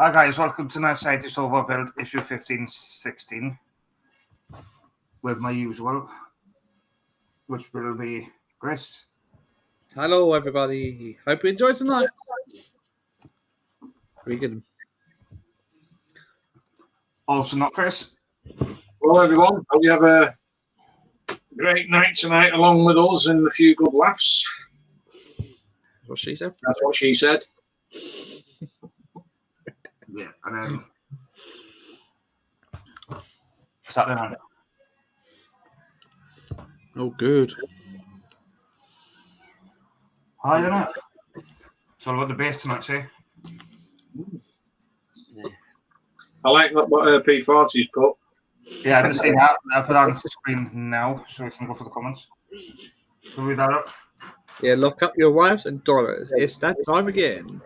Hi guys, welcome to Night Scientist Stobart Build issue 1516 with my usual, which will be Chris. Hello everybody, hope you enjoyed tonight. Very good. Also not Chris. Hello everyone, hope you have a great night tonight along with us and a few good laughs. That's what she said. That's what she said. Yeah, and then Saturday night. Oh good. Hi, you know. It's all about the base tonight, see? I like what P40's put. Yeah, I just seen that. I'll put that on the screen now so we can go for the comments. So read that up. Yeah, lock up your wives and daughters. It's that time again.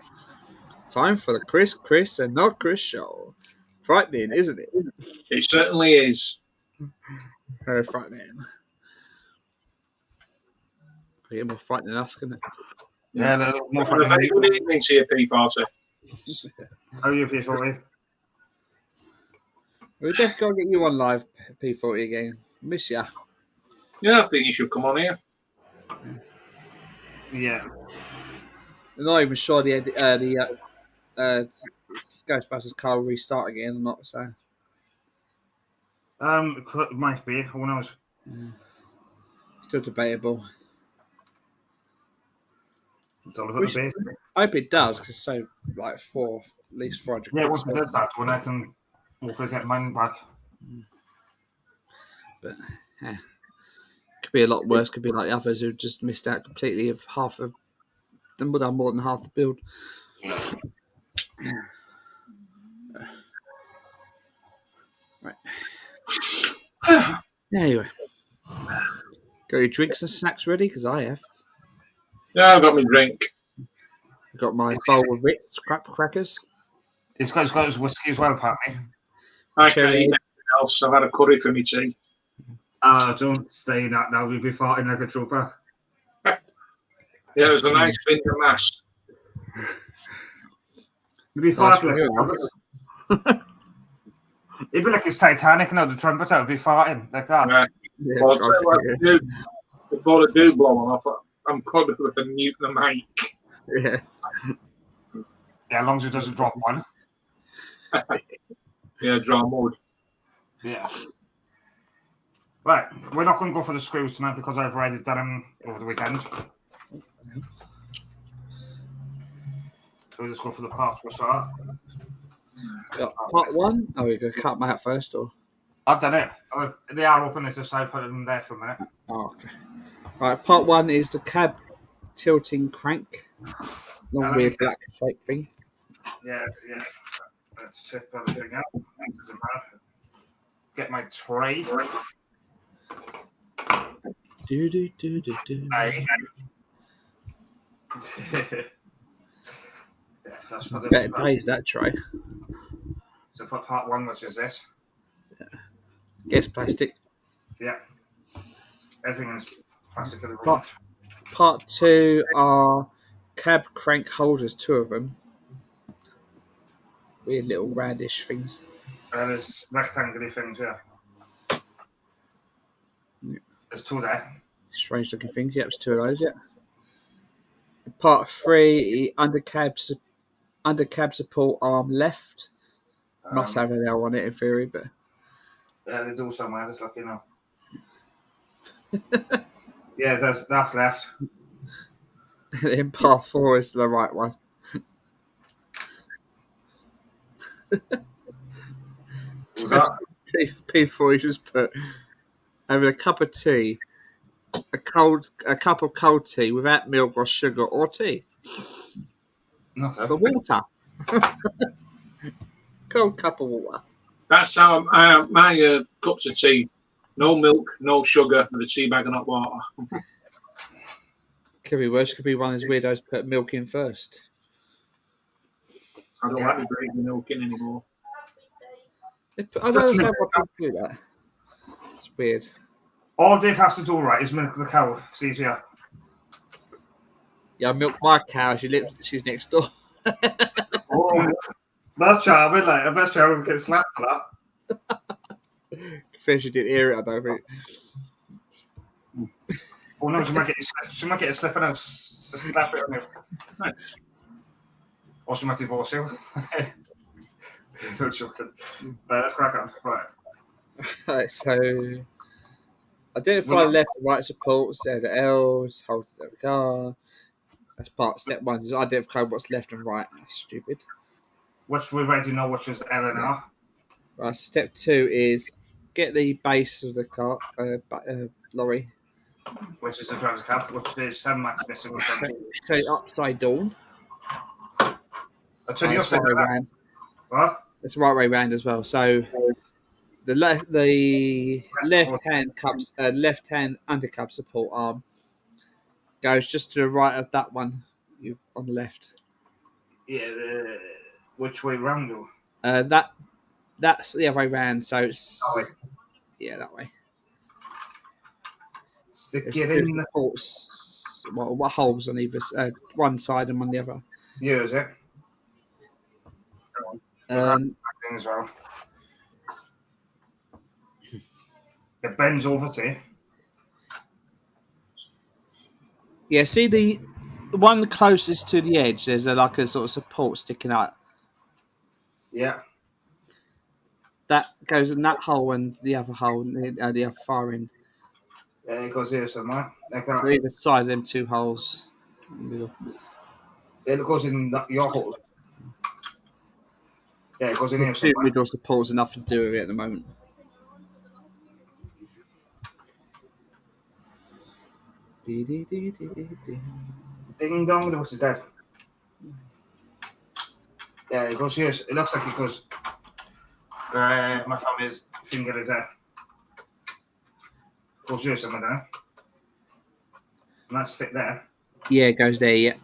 Time for the Chris and not Chris show. Frightening, isn't it? It certainly is. Very frightening. I get more frightening than us, can it? Yeah, they're more Have a very fun. good evening to you, P40. How are you, P40? We've definitely got to get you on live, P40 again. Miss ya. Yeah, I think you should come on here. Yeah. I'm not even sure the Ghostbusters car will restart again or not, so. It might be, who knows? Still debatable. It's all about the base. I hope it does, because it's so, like, at least 400 Yeah, quid. once it does that, when I can hopefully get mine back. But yeah, could be a lot worse. Could be like the others who just missed out completely of half of them, would have more than half the build. Right. Anyway, got your drinks and snacks ready? Because I have. Yeah, I've got my drink. I've got my bowl of Ritz scrap crackers. He's got his whiskey as well, apparently. I can't Cherry. eat anything else. I've had a curry for me tea. Don't say that now. We'll be farting like a trooper. Yeah, it was a nice finger mass. We'll be Nice farting like a It'd be like it's Titanic now, the trumpet out would be farting like that. Yeah, Well, I'll tell you what to do. Before I do blow one off, I'm probably going to mute the mic. yeah. Yeah, as long as it doesn't drop one. Yeah, draw mode. Yeah. Right, we're not going to go for the screws tonight because I've already done them over the weekend. So we'll just go for the parts for a start. Got part one. Oh, we're going to cut them out first, or? I've done it. They are open, it's just I put them there for a minute. Oh, okay. Right, part one is the cab tilting crank. Long weird black shape thing. Yeah. Let's check everything out. Doesn't matter. Get my tray. Do. Aye. Yeah, that's for the Better days that tray. So put part one, which is this. Guess plastic. Yeah. Everything is plastic at the Part, moment. part two are cab crank holders, two of them. Weird little roundish things. There's rectangular things, yeah. There's two there. Strange looking things. Yep, it's two of those, yeah. Part three, under cab support arm left. Must have an L on it in theory, but Yeah, they do somewhere, just like, you know. Yeah, that's left. then part four is the right one. What's that? P4 just put having a cup of tea, a cup of cold tea without milk or sugar or tea. Okay. So water. Cold cup of water. That's how my cups of tea. No milk, no sugar, with a tea bag and hot water. Could be worse. Could be one of those weirdos put milk in first. I don't like to break the milk in anymore. I don't understand why people do that. It's weird. All Dave has to do, right, is milk the cow. It's easier. Yeah, I milk my cow. She's next door. Oh, That's charming, like, I bet Sharon get slapped for that. Fish, you didn't hear it, I don't think. Oh no, she might get a slip and slap it on you. Or she might divorce you. No joking. Let's crack on. Right. Right, so identify left and right supports, the L's, hold the car. That's part of step 1. Is identify what's left and right. That's stupid. Which we already know which is L and R. Right, so step 2 is get the base of the car, lorry. Which is the driver's cab, which is 7 max missing. So upside down. I turn you upside down. down. What? It's the right way round as well. So the left hand undercab support arm goes just to the right of that one. You've on the left. Yeah. Which way round though? That's the other way round. So it's that way. Stick it in the ports. What holes on either one side and on the other? Yeah, is it? As well. It bends over to you. Yeah, see the one closest to the edge. There's like a sort of support sticking out. Yeah. That goes in that hole and the other hole, the other far end. Yeah, it goes here somewhere. So either side of them 2 holes. It goes in your hole. Yeah, it goes in here 2 somewhere. middle supports, nothing to do with it at the moment. Ding dong, the horse is dead. Yeah, it goes here. It looks like it goes. My family's finger is there. Goes here somewhere there. And that's fit there. Yeah, it goes there, yeah.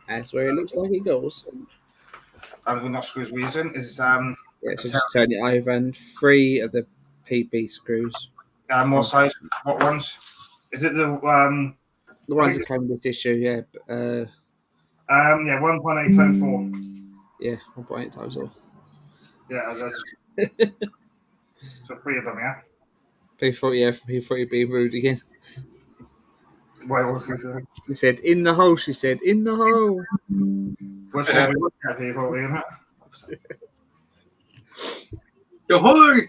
That's where it looks like it goes. And we're not screws we're using. Is yeah, so just turn it over and 3 of the PB screws. What size? What ones? Is it the ones that come with this issue? Yeah. 1.8 times 4. Yeah, 1.8 times 4. Yeah, so 3 of them. Yeah. He thought you'd be rude again. Why was he saying? He said, "In the hole." She said, "In the hole." Which one we look at people, isn't it? The hole.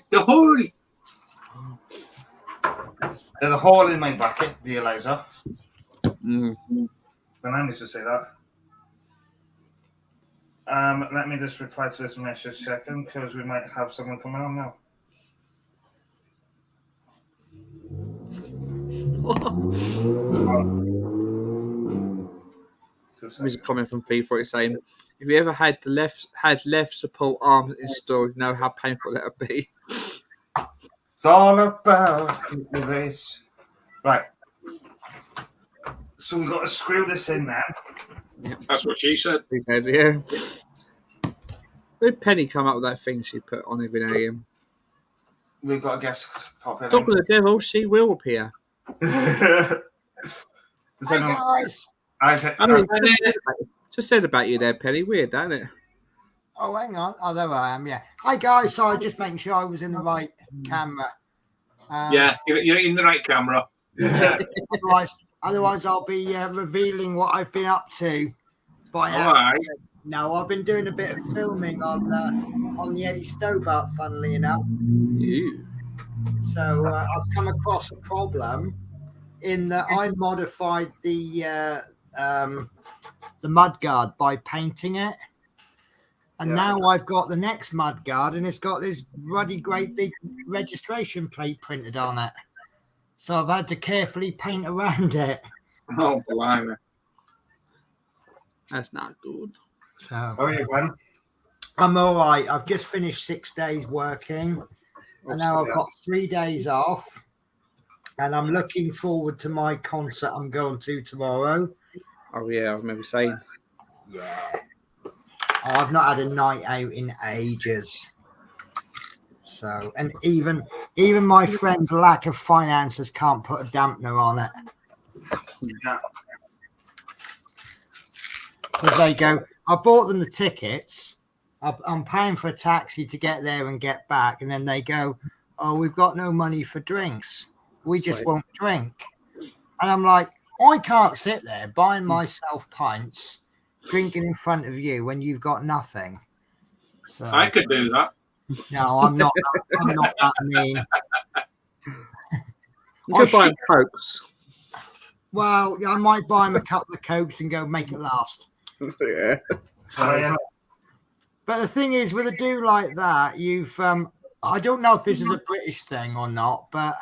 There's a hole in my bucket, dear Liza. Mm. When I used to say that. Let me just reply to this message a second, because we might have someone coming on now. There's a comment from P40 saying, "If you ever had left support arm installed, you know how painful that would be." It's all about the race. Right. So we've got to screw this in now. Yeah. That's what she said. Yeah. Where did Penny come up with that thing she put on every now and again? We've got a guest pop in. Talk of the devil, she will appear. Hi guys. Just said about you there, Penny. Weird, isn't it? Oh, hang on. Oh, there I am. Yeah. Hi guys. Sorry, just making sure I was in the right camera. Yeah, you're in the right camera. Otherwise, I'll be revealing what I've been up to. All right. No, I've been doing a bit of filming on the Eddie Stobart, funnily enough. Ew. So I've come across a problem in that I modified the mudguard by painting it. And now I've got the next mudguard, and it's got this ruddy great big registration plate printed on it. So I've had to carefully paint around it. Oh, blimey. That's not good. So, How are you, Glenn? I'm all right. I've just finished 6 days working, and now I've got 3 days off. And I'm looking forward to my concert I'm going to tomorrow. Oh, yeah, I remember saying. Yeah. I've not had a night out in ages. So, and even my friend's lack of finances can't put a dampener on it. Yeah. Because they go, I bought them the tickets. I'm paying for a taxi to get there and get back. And then they go, oh, we've got no money for drinks. We just Same. won't drink. And I'm like, I can't sit there buying myself pints, drinking in front of you when you've got nothing. So I could do that. no, I'm not that mean. You could buy them Cokes. Well, I might buy him a couple of Cokes and go make it last. Yeah. But the thing is, with a do like that, you've I don't know if this is a British thing or not, but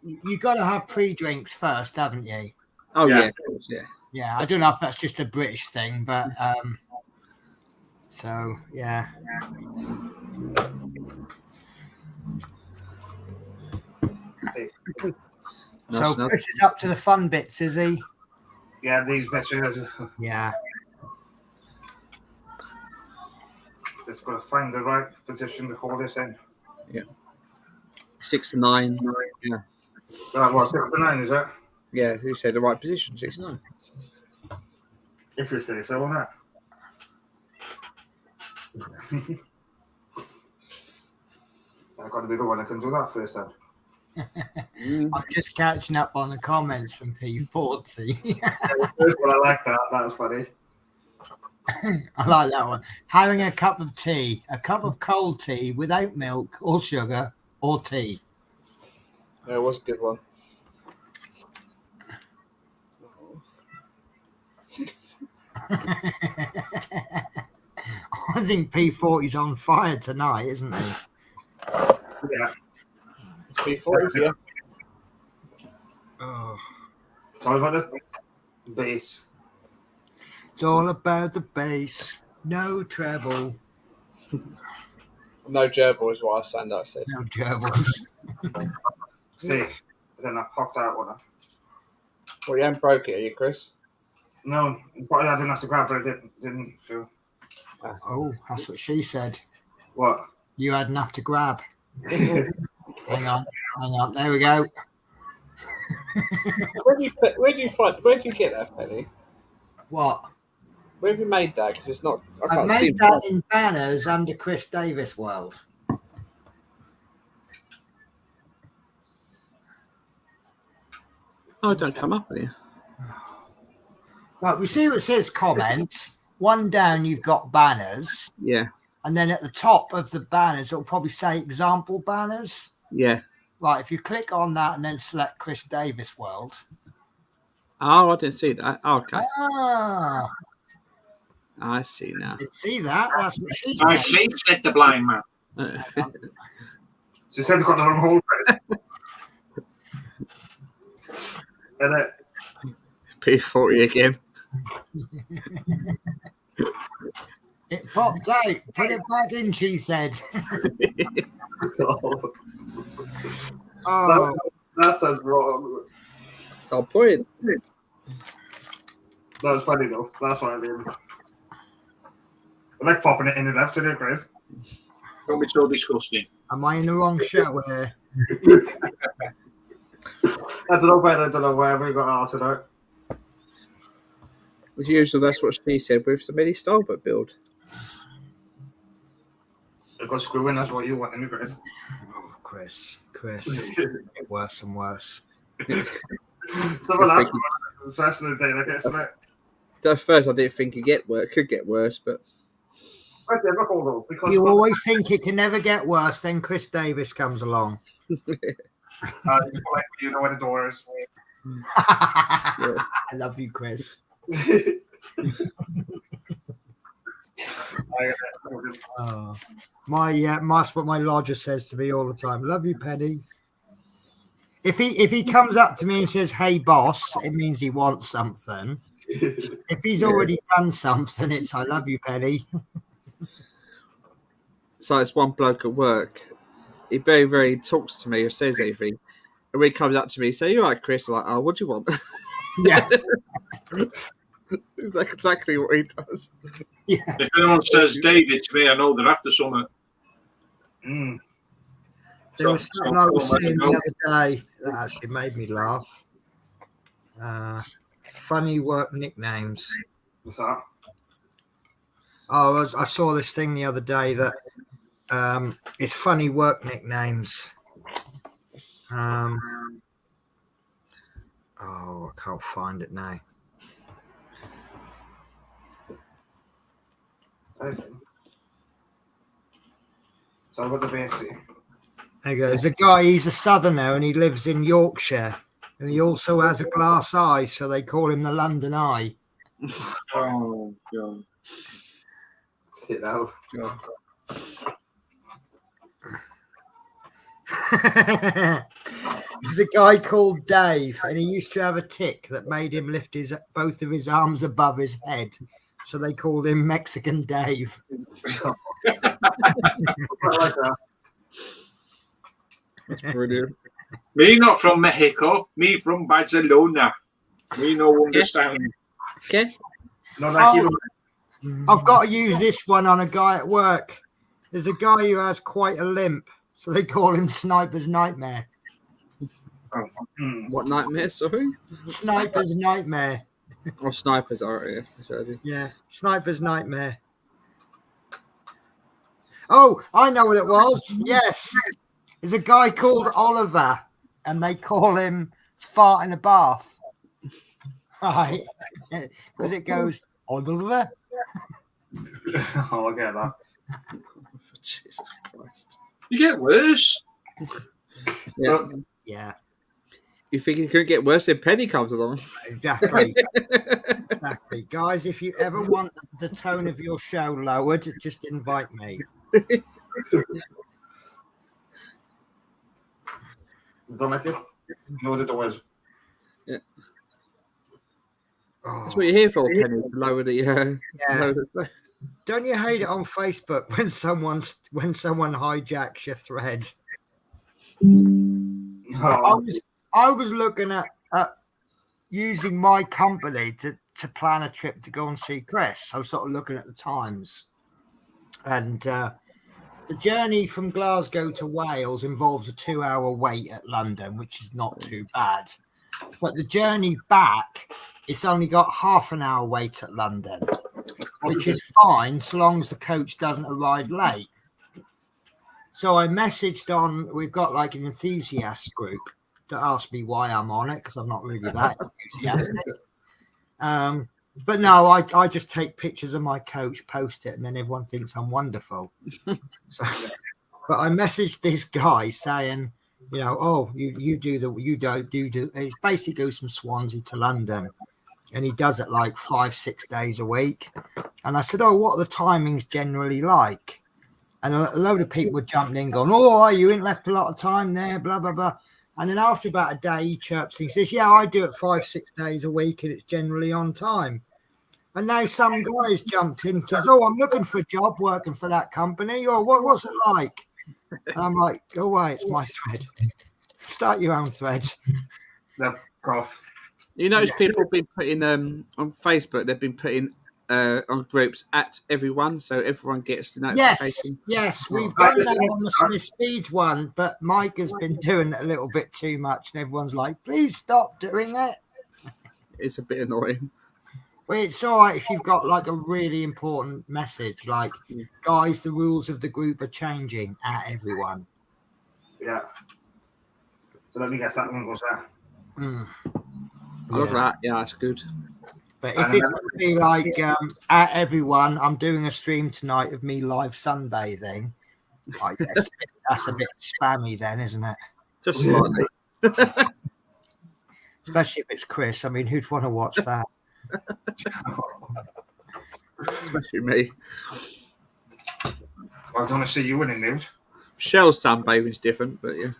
you got to have pre-drinks first, haven't you? Oh Yeah. yeah, of course, yeah. Yeah, I don't know if that's just a British thing, but so yeah. Nice So enough. Chris is up to the fun bits, is he? Yeah, these bits are Yeah. just got to find the right position to hold this in. 6 to 9. Yeah. That was 6 to 9, is it? Yeah, he said the right position, 6 to 9. If you say so, won't it? I've got to be the one that can do that first then. I'm just catching up on the comments from P40. First one, I like that. That's funny. I like that one. Having a cup of tea, a cup of cold tea without milk or sugar or tea. Yeah, it was a good one. I think P40's on fire tonight, isn't he? Yeah. It's P40 for you. Oh, It's all about the bass. it's all about the bass. No treble, No gerbil is what I stand up said. no gerbils. See, then I popped out one. Well, you haven't broke it, are you, Chris? No, but I didn't have to grab it. I didn't feel. Oh, that's what she said. What? You had enough to grab. Hang on. There we go. Where do you get that, Penny? What? Where have you made that? Because it's not. I I've can't see made that in banners under Chris Davies World. Oh, don't come up here. Right, we see what it says comments. One down, you've got banners. Yeah, And then at the top of the banners, it'll probably say example banners. yeah. Right, if you click on that and then select Chris Davies World. Oh, I didn't see that. Oh, okay, Ah, I see now. did see that? That's what she I said. see, said the blind man. She said they got the wrong hole for it. And it. P40 again. It popped out. Put it back in, she said. Oh, That sounds wrong. It's our point. That was funny though. That's what I mean. I like popping it in and left, didn't it, Chris? Don't be so disgusting. am I in the wrong show here? I don't know, Ben. I don't know where we got out tonight. As usual, that's what she said with the mini stobart build. I got screwing. That's what you want, isn't it, Chris? Oh, Chris. Get worse and worse. Stuff like that. Especially the day that gets to it. At first, I didn't think it could get worse, but Right there, look, hold on, because You always think it can never get worse, then Chris Davies comes along. you know where the door is. I love you, Chris. Oh. That's what my lodger says to me all the time. Love you, Penny. If he comes up to me and says, "Hey, boss," it means he wants something. If he's already done something, it's "I love you, Penny." so it's one bloke at work. He very talks to me or says anything, and when he comes up to me, he says, "You all right, Chris?" I'm like, "Oh, what do you want?" Yeah. It's like exactly what he does. Yeah. If anyone says David to me, I know they're after something. Mm. There was something I was seeing the other day that actually made me laugh. Funny work nicknames. What's that? Oh, I saw this thing the other day that it's funny work nicknames. Oh, I can't find it now. So I've got the basic. There you go. There's a guy, he's a southerner and he lives in Yorkshire. And he also has a glass eye, so they call him the London Eye. Oh, God. Sit down. God. There's a guy called Dave, and he used to have a tic that made him lift both of his arms above his head. So they called him Mexican Dave. I like that. That's brilliant. Me not from Mexico. Me from Barcelona. Me no understand. Okay. Not like you. I've got to use this one on a guy at work. There's a guy who has quite a limp, so they call him Sniper's Nightmare. What nightmare? Sorry. Sniper's Nightmare. Oh, snipers are yeah. Yeah, Sniper's Nightmare. Oh, I know what it was. Yes. There's a guy called Oliver, and they call him Fart in a Bath. Right. Because it goes, Oliver. Oh, I get that. Jesus Christ. You get worse. Yeah. Yeah, You think it could get worse if Penny comes along? exactly. Exactly. Guys, if you ever want the tone of your show lowered, just invite me. Don't like it? No, the doors. That's what you're here for, Penny. To lower the. Yeah. Lower the Don't you hate it on Facebook when someone hijacks your thread? Oh, I was looking at using my company to plan a trip to go and see Chris. I was sort of looking at the times, and the journey from Glasgow to Wales involves a 2-hour wait at London, which is not too bad. But the journey back, it's only got half an hour wait at London, which is fine so long as the coach doesn't arrive late. So I messaged on, we've got like an enthusiast group to ask me why I'm on it, because I'm not really that enthusiastic. But no, I just take pictures of my coach, post it, and then everyone thinks I'm wonderful. So, but I messaged this guy saying, you know, oh, you do. It's basically goes from Swansea to London, and he does it like 5-6 days a week. And I said, oh, what are the timings generally like? And a load of people were jumping in, going, oh, you ain't left a lot of time there, blah blah blah. And then after about a day, he chirps and he says, yeah, I do it 5-6 days a week, and it's generally on time. And now some guys jumped in and says, oh, I'm looking for a job working for that company. Or what's it like? And I'm like, go away, it's my thread. Start your own thread. the cough. You notice people have been putting on Facebook. They've been putting on groups at everyone, so everyone gets the notification. Yes, we've done that on the Smith Speeds one, but Mike has been doing it a little bit too much, and everyone's like, please stop doing it. It's a bit annoying. Well, it's all right if you've got like a really important message, like, guys, the rules of the group are changing at everyone. Yeah. So let me guess that one goes there. I love that. Yeah, that's good. But if it's going to be like at everyone, I'm doing a stream tonight of me live sunbathing. I guess that's a bit spammy, then, isn't it? Just slightly. Especially if it's Chris. I mean, who'd want to watch that? Especially me. I don't want to see you in the nude. Shell's sunbathing is different, but yeah.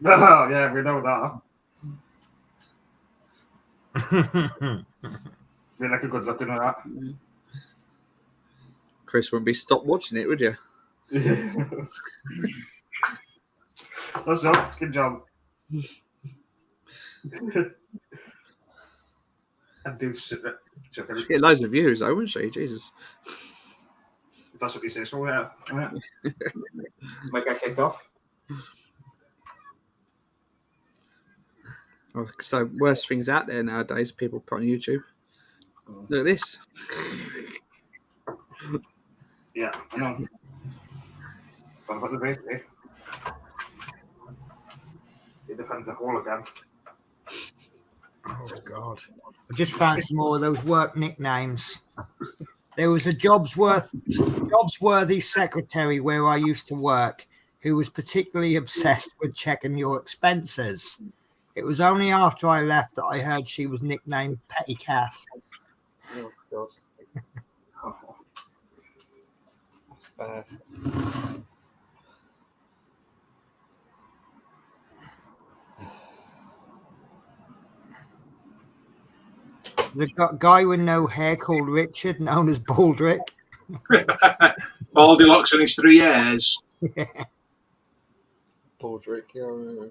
Oh, yeah, we know that. Be like a good looking at that. Chris wouldn't be stopped watching it, would you? That's up. Good job. And do She'd get loads of views, though, wouldn't she? Jesus. If that's what you say, so yeah. Might get kicked off. So worse things out there nowadays. People put on YouTube. Look at this. Yeah, I know. What about the base, eh? You defend the whole again. Oh God! I just found some more of those work nicknames. There was a jobsworthy secretary where I used to work who was particularly obsessed with checking your expenses. It was only after I left that I heard she was nicknamed Petty Cath. Oh God, Oh, that's bad. The guy with no hair called Richard, known as Baldrick. Baldilocks and his 3 hairs. Baldrick, yeah.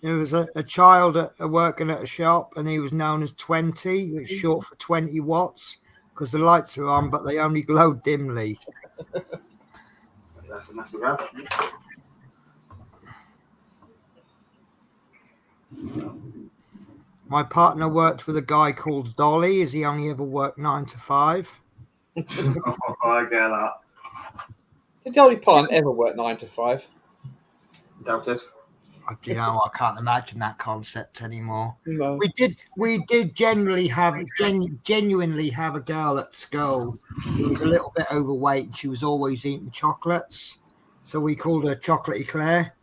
There was a child working at a shop, and he was known as 20, which is short for 20 watts, because the lights are on, but they only glow dimly. that's a nasty grab. My partner worked with a guy called Dolly, as he only ever worked 9 to 5. Oh, I get that. Did the old plant ever work 9 to 5? Doubt it. You know, I can't imagine that concept anymore. No. We did genuinely have a girl at school who was a little bit overweight, and she was always eating chocolates, so we called her Chocolatey Claire.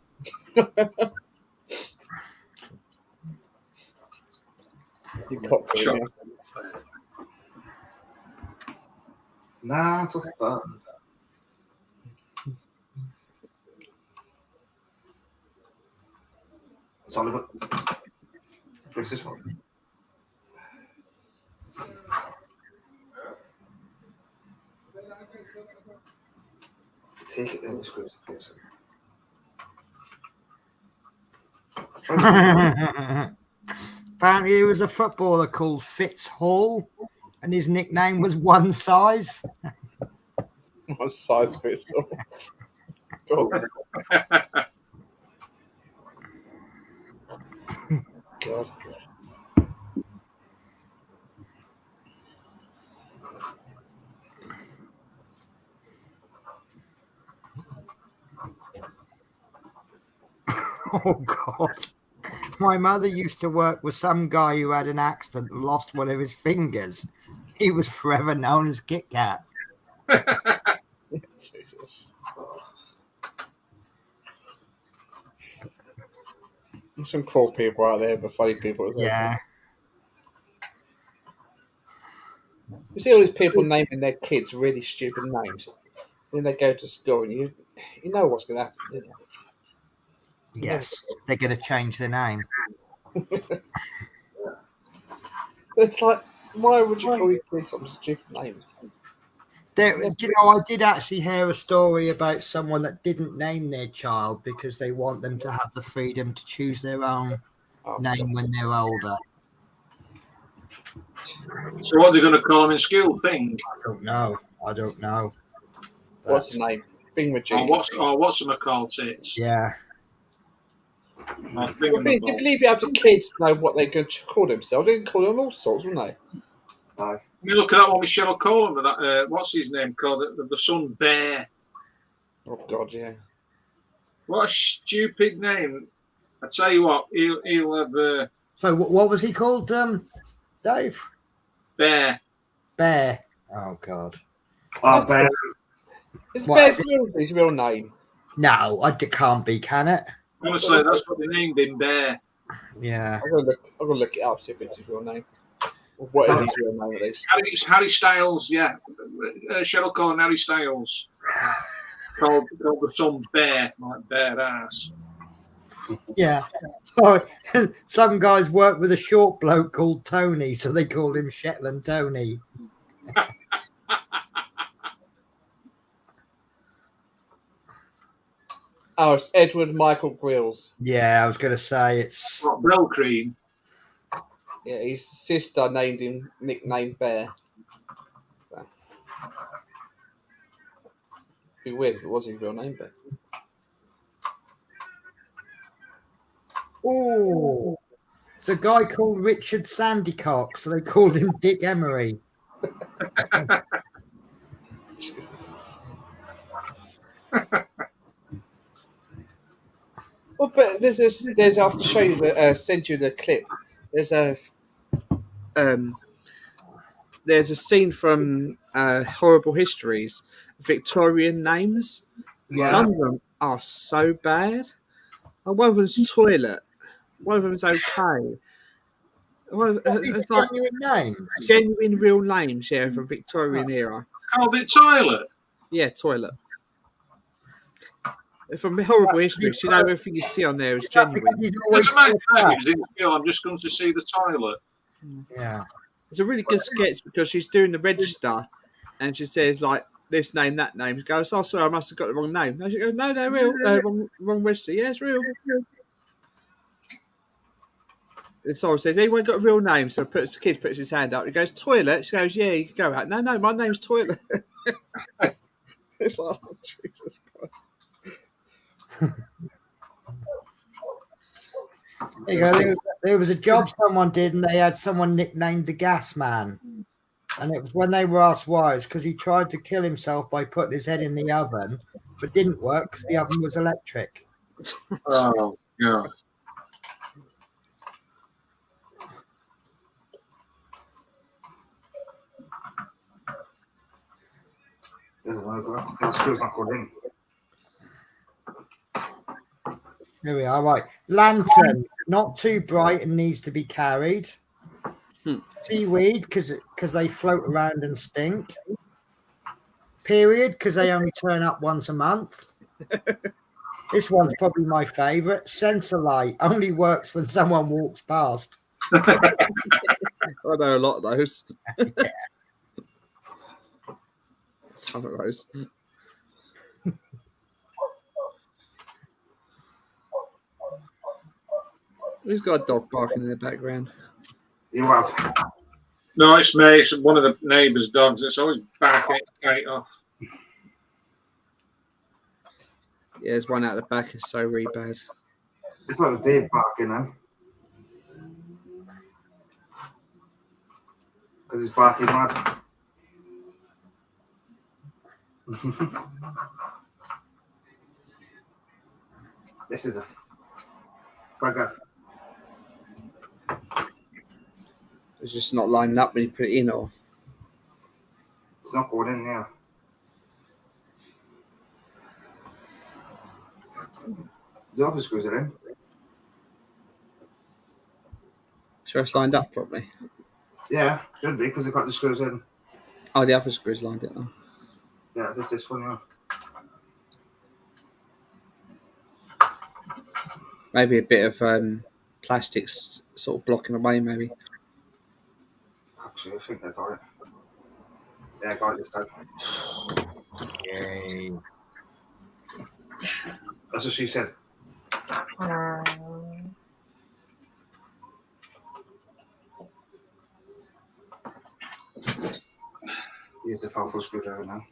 9 to 5. Sorry, but what's this one? Take it in the screws, please. Apparently, he was a footballer called Fitz Hall, and his nickname was One Size. What size fits all? God. God. Oh God! My mother used to work with some guy who had an accident and lost one of his fingers. He was forever known as Kit Kat. Jesus. There's some cruel people out there, but funny people as well. Yeah. You see all these people naming their kids really stupid names. Then they go to school and you know what's going to happen. You know? Yes, they're going to change their name. But it's like, why would you call your kid some stupid name? I did actually hear a story about someone that didn't name their child because they want them to have the freedom to choose their own name when they're older. So what are they going to call him in school? Thing? I don't know. What's the name? Or what's them called tits? Yeah. If you leave it up to kids to know what they're going to call themselves, they can call them all sorts, wouldn't they? Aye. You look at that one with Cheryl Coleman with that. What's his name called? The son Bear. Oh God, yeah. What a stupid name! I tell you what, he'll have So what was he called, Dave? Bear. Bear. Oh God. Oh, Bear. Is Bear's his real name? No, it can't be, can it? Honestly, that's what they named him, Bear. Yeah. I'm gonna look it up, see if it's his real name. What is his real name at least? It's Harry Styles, yeah. Cheryl Cole and Harry Styles. called the son Bear, like bare ass. Yeah. Oh, some guys work with a short bloke called Tony, so they called him Shetland Tony. Oh, it's Edward Michael Grills. Yeah, I was going to say it's... What, Brill Cream? Yeah, his sister nicknamed Bear. So. Be weird if it was his real name, but... Oh, It's a guy called Richard Sandycock, so they called him Dick Emery. Well, but there's I have to show you send you the clip. There's a scene from Horrible Histories, Victorian names. Yeah. Some of them are so bad. And one of them's toilet. One of them's okay. It's like Genuine names. genuine real names, yeah, from Victorian era. Called it toilet. Yeah, toilet. From Horrible Histories, you know, everything you see on there is genuine. Doesn't matter if it's in school, I'm just going to see the toilet. Yeah. It's a really good sketch because she's doing the register and she says, like, this name, that name. She goes, oh, sorry, I must have got the wrong name. And she goes, no, they're real. Wrong register. Yeah, it's real. And Sorrel says, anyone got a real name? So the kid puts his hand up. He goes, toilet. She goes, yeah, you can go out. No, my name's Toilet. It's like, oh, Jesus Christ. There you go. There was a job someone did, and they had someone nicknamed the Gas Man. And it was when they were asked why, it's because he tried to kill himself by putting his head in the oven, but didn't work because the oven was electric. Oh, yeah. Doesn't work. The screw's not going in. Here we are. Right. Lantern, not too bright and needs to be carried. Seaweed, because they float around and stink. Period, because they only turn up once a month. This one's probably my favourite. Sensor light only works when someone walks past. I know a lot of those. Ton of those. Who's got a dog barking in the background? You have. No, it's me. It's one of the neighbours' dogs. It's always barking its gate off. Yeah, there's one out the back. It's so really bad. It's like Dave barking now. Because he's barking mad. This is a bugger. It's just not lined up when you put it in, or It's not going in, yeah. The other screws are in. sure it's lined up properly. Yeah, should be, because they've got the screws in. Oh, the other screws lined it though. Yeah, it's this one, yeah. Maybe a bit of plastics sort of blocking away, maybe. Actually, I think I got it. Yeah, I got it this time. Yay. That's what she said. Use the powerful screwdriver now.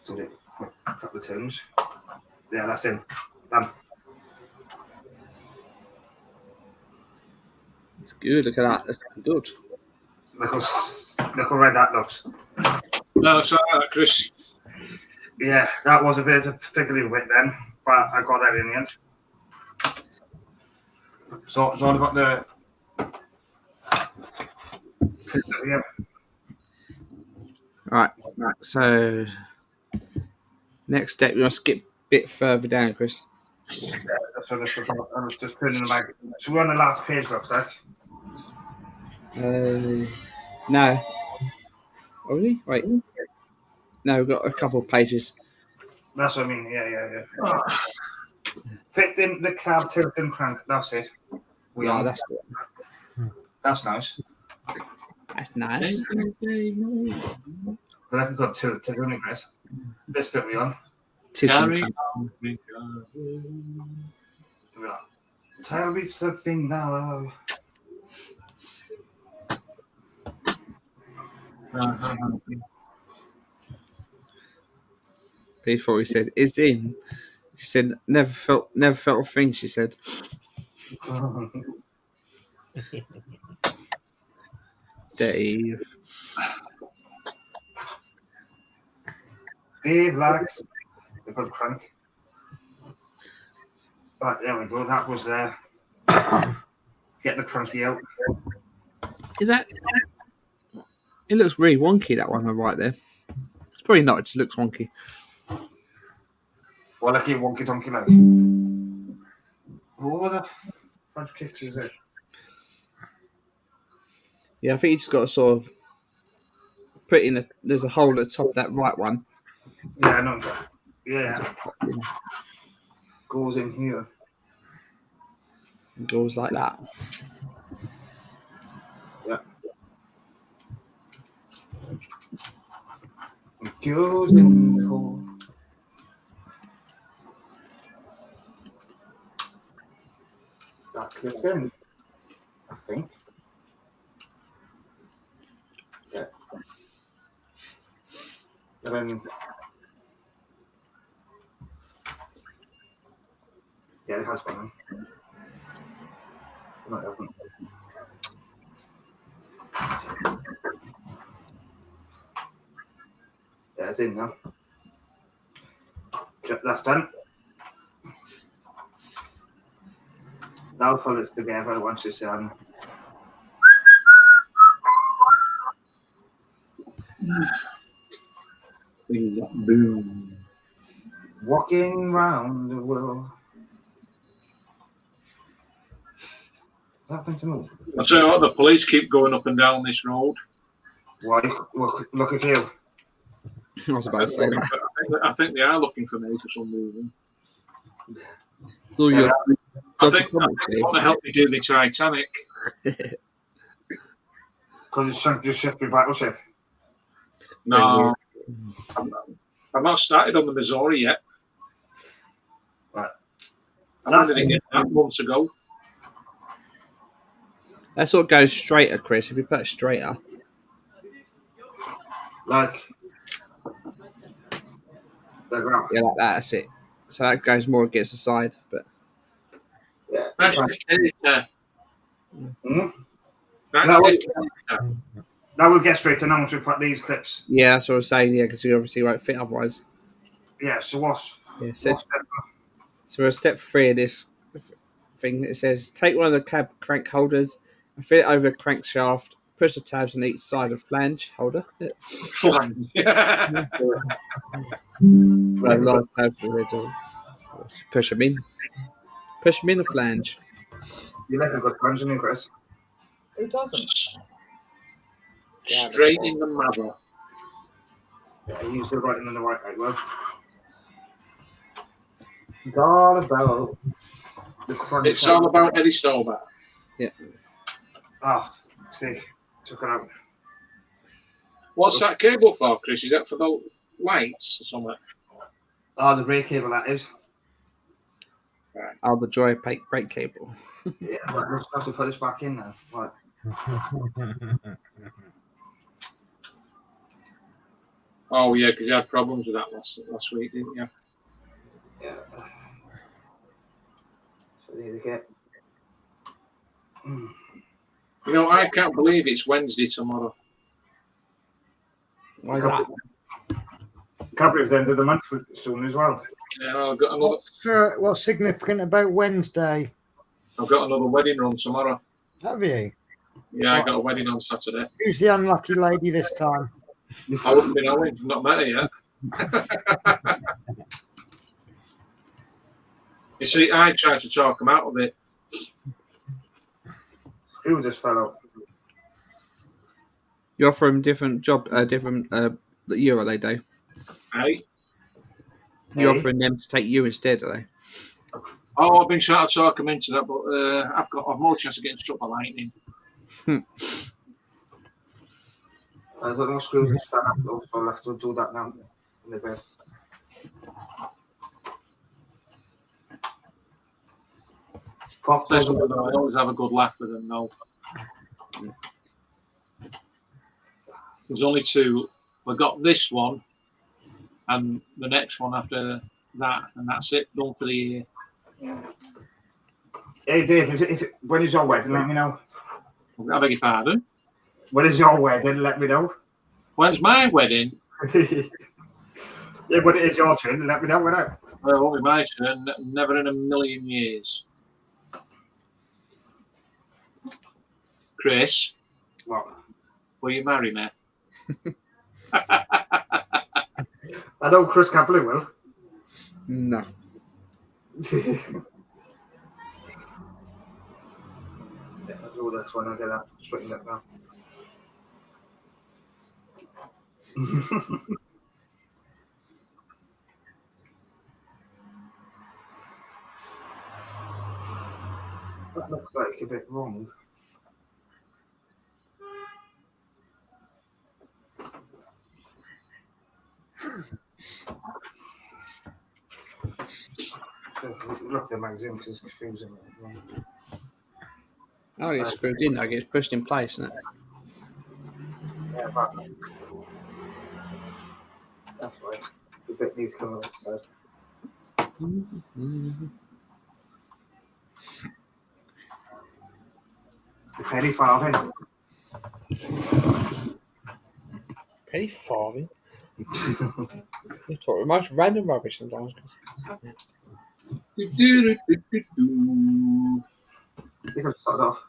Do it quick, a couple of turns. Yeah, that's in. Done. It's good. Look at that. That's good. Look how red that looks. No, it's all right, Chris. Yeah, that was a bit of a fiddly bit then, but I got that in the end. So it's all about the. Yeah. Right. So next step, you want to skip a bit further down, Chris. Yeah, so I was just turning the mag. So we're on the last page, looks like. No. Oh, really? Wait. No, we've got a couple of pages. That's what I mean. Yeah. Fit in the cab tilt and crank. That's it. That's nice. That's nice. But I can go tilt and Chris. This bit we on. Carry We are. Tell me something now. Before he said, "Is in." She said, never felt a thing, she said. Dave. Dave likes a good crank. But there we go. That was get the cranky out. Is that... It looks really wonky, that one right there. It's probably not, it just looks wonky. Well, like a wonky donkey like. What the French kicks is it? Yeah, I think you just got to sort of put in a... There's a hole at the top of that right one. Yeah, no. Yeah. Goes in here. It goes like that. Yeah. It goes in the hole. That clips in, I think. Yeah. And then, yeah, it has gone in. No, it hasn't. Yeah, it's in now. That's done. Now pull it together once it's Boom. walking round the world. What happened to move? I'll tell you what, the police keep going up and down this road. Why? Look at you. I was about to say that. I think they are looking for me for some reason. So Yeah. I think they want to help me do the Titanic. Because it's sunk your ship, your battleship. No, I've not started on the Missouri yet. Right. I landed it that months ago. That sort of goes straighter, Chris. If you put it straighter. Like that. Yeah, like that, that's it. So that goes more against the side, but Yeah. That's the character. Hmm? That's No, the character. That will get straight to now once we put these clips. yeah, that's what I was saying. Yeah, because you obviously won't fit otherwise. Yeah, so what's So we're at step 3 of this thing. It says take one of the cab crank holders and fit it over the crankshaft. Push the tabs on each side of flange holder. Yeah. Well, last tabs are original. Push them in. Push them in the flange. You like a good plunge, don't you, Chris? Who doesn't? Straight in the mother. Yeah, you use the right and then the right way. Well, it's all about the front. It's all about Eddie Stobart. Oh, sick. Took it out. What's that cable for, Chris? Is that for the lights or something? Oh, the brake cable that is. Oh, the joy brake cable. Yeah, but we're supposed to put this back in now. Right. Oh, yeah, because you had problems with that last week, didn't you? Yeah. So there you get. You know, I can't believe it's Wednesday tomorrow. Why is that? Can't believe it's the end of the month soon as well. Yeah, I've got another. What's significant about Wednesday? I've got another wedding run tomorrow. Have you? Yeah, I got a wedding on Saturday. Who's the unlucky lady this time? I wouldn't be knowing. I've not met her yet. You see, I tried to talk him out of it. Screw this fellow. You offer him different job, different euro they do. Hey? You're Hey. offering them to take you instead, are they? Oh, I've been trying to talk him into that, but I've more chance of getting struck by lightning. I don't know, screw this fellow, so I'll have to do that now. In the bed. Pop I those up. always have a good laugh with them, no. There's only 2. We got this one and the next one after that, and that's it. Done for the year. Hey Dave, when is your wedding? Let me know. I beg your pardon. When is your wedding? Let me know. When's my wedding? Yeah, when it is your turn, let me know. When Well, it won't be my turn. Never in a million years. Chris, What? will you marry me? I know Chris Capley will. No. Yeah, I'll do this when I get that straightened up now. That looks like a bit wrong. Look at the magazine because it's confusing. Oh, it's screwed in. Like it's pushed in place, isn't it? Yeah, but that's right. The bit needs to come on the side. Penny farthing. Penny farthing. You're talking the most random rubbish sometimes. You can start off.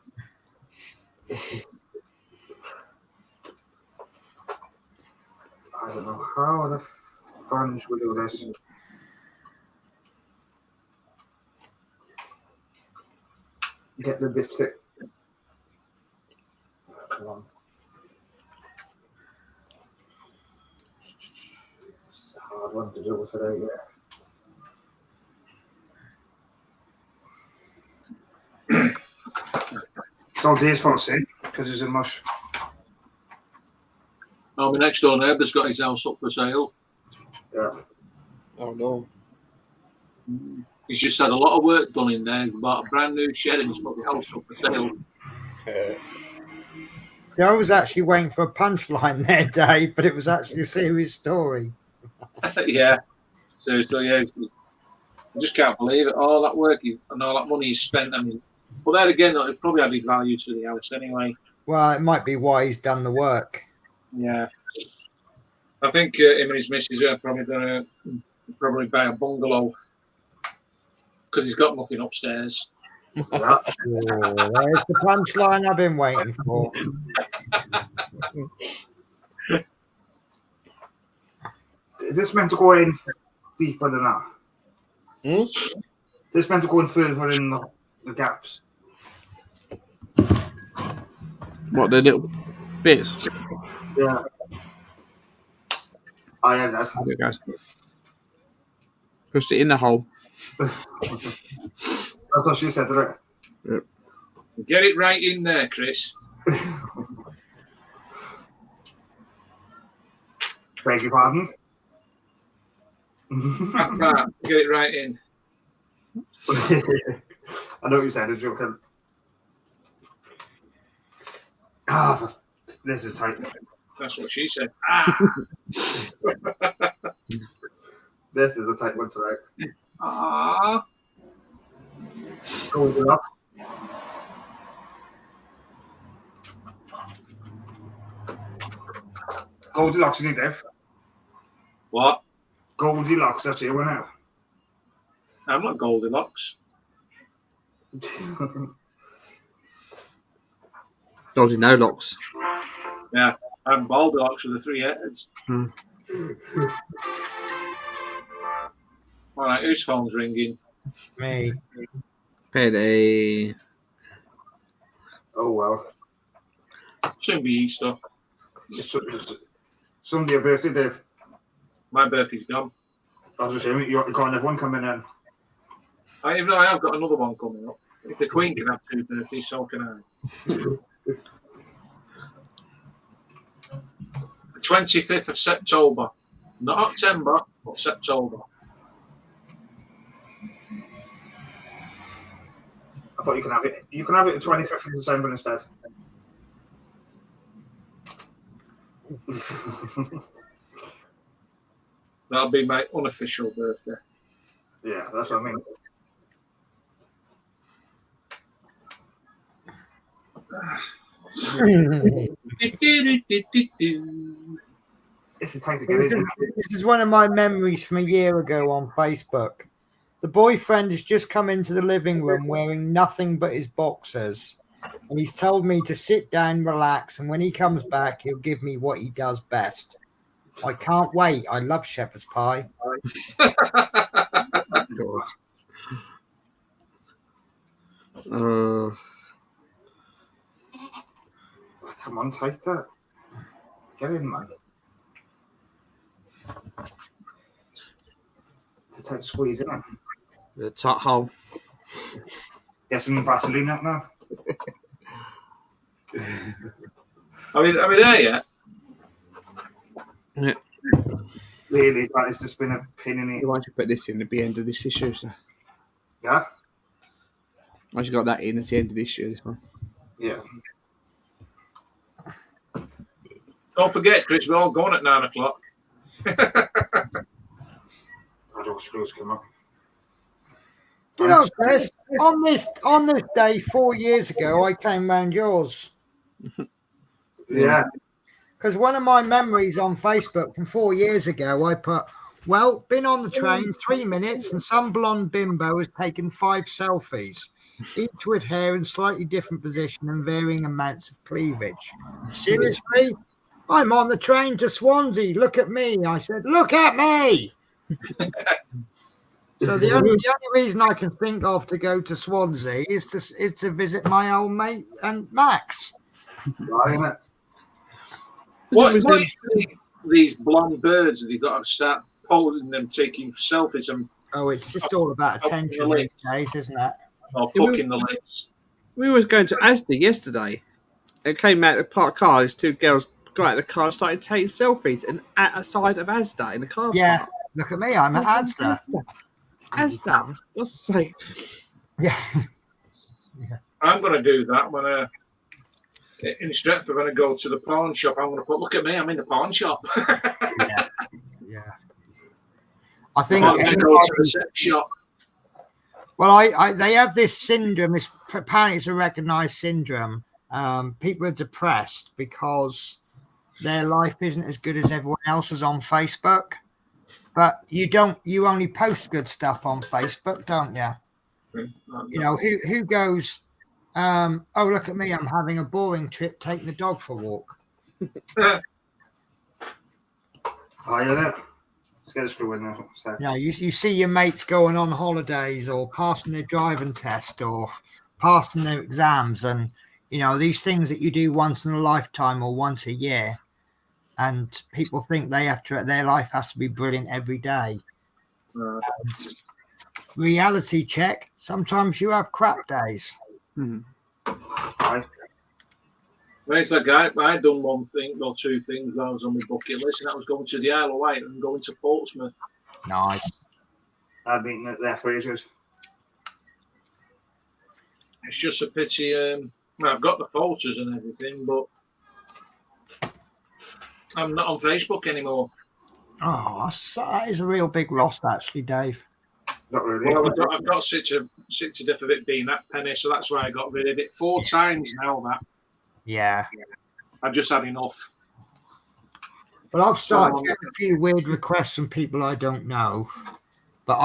I don't know how the fans will do this. Get the dipstick. Come on. It's a hard one to do today, yeah. It's all Dave's fault, see, because it's a mush. Oh, my next door neighbour's got his house up for sale. Yeah. Oh no. He's just had a lot of work done in there. He's bought a brand new shed and he's put the house up for sale. Yeah, I was actually waiting for a punchline there, Dave, but it was actually a serious story. Yeah. Seriously, yeah. I just can't believe it. All that work and all that money he's spent. I mean, but there again, it probably added value to the house anyway. Well, it might be why he's done the work. Yeah. I think him and his missus are probably going to buy a bungalow because he's got nothing upstairs. Oh, there's the punchline I've been waiting for. Is this meant to go in deeper than that? Is this meant to go in further in the gaps? What, the little bits? Yeah. Oh, yeah, that. There it goes. Pushed it in the hole. That's what she said, right? Get it right in there, Chris. Beg your pardon? Like that. Get it right in. I know what you said, a joke. This is tight. That's what she said. Ah. This is a tight one tonight. Ah. Hold it up. Goldilocks, you need Dave. What? Goldilocks, that's it, wasn't it? I'm not Goldilocks. Dodgy no locks. Yeah, I'm Goldilocks with the 3 heads. All right, whose phone's ringing? Me. Petty. Oh, well. Soon be Easter. It's Sunday, your birthday, Dave. My birthday's gone. I was just saying, you can't have one coming in. I have got another one coming up. If the Queen can have 2 birthdays, so can I. The 25th of September. Not October, but September. I thought you can have it. You can have it the 25th of December instead. That'll be my unofficial birthday. Yeah, that's what I mean. This is time to get This in. is, this is one of my memories from a year ago on Facebook. The boyfriend has just come into the living room wearing nothing but his boxers. And he's told me to sit down, relax, and when he comes back, he'll give me what he does best. I can't wait. I love shepherd's pie. Come on, take that. Get in, man. It's a tight squeeze, isn't it? The top hole. Get some Vaseline up now. Are we there yet? Yeah. Really, that has just been a pain in Why don't you put this in at the end of this issue? So. Yeah? Why don't you got that in at the end of this issue? This one. Yeah. Don't forget, Chris, we're all going at 9 o'clock. I don't screws come up. You know, Chris, on this day 4 years ago, I came round yours. Yeah. Because one of my memories on Facebook from 4 years ago, I put, well, been on the train 3 minutes and some blonde bimbo has taken 5 selfies, each with hair in slightly different position and varying amounts of cleavage. Seriously? I'm on the train to Swansea. Look at me. I said, look at me. So the only reason I can think of to go to Swansea is to visit my old mate and Max. Right, isn't it? What is these blonde birds that you've got to start posing them, taking selfies and Oh, it's just all about attention these days, isn't it? or poking the legs? We was going to Asda yesterday. It came out of the parked car. These 2 girls got out of the car and started taking selfies and at a side of Asda in the car Yeah. park. Look at me. I'm at Asda. Asda. What's sake? Yeah. I'm going to do that when in Stretford, when I go to the pawn shop, I'm going to put, look at me, I'm in the pawn shop. Yeah. I think I'm going to go to the sex shop. well, they have this syndrome. Apparently, it's a recognised syndrome. People are depressed because their life isn't as good as everyone else's on Facebook. But you only post good stuff on Facebook, don't you? You know, who goes, oh, look at me, I'm having a boring trip taking the dog for a walk. Oh, yeah. Let's get a screw in there. So. You know, you see your mates going on holidays or passing their driving test or passing their exams, and you know these things that you do once in a lifetime or once a year, and people think their life has to be brilliant every day. And reality check: sometimes you have crap days. Right. There's a guy, I done one thing or 2 things when I was on my bucket list, and that was going to the Isle of Wight and going to Portsmouth. Nice. I've been there for ages. It's just a pity. I've got the photos and everything, but I'm not on Facebook anymore. Oh, that is a real big loss, actually, Dave. Not really. Well, I've got sick to death of it being that penny, so that's why I got rid of it 4 times now. That Yeah. I've just had enough. But I've started getting a few weird requests from people I don't know. But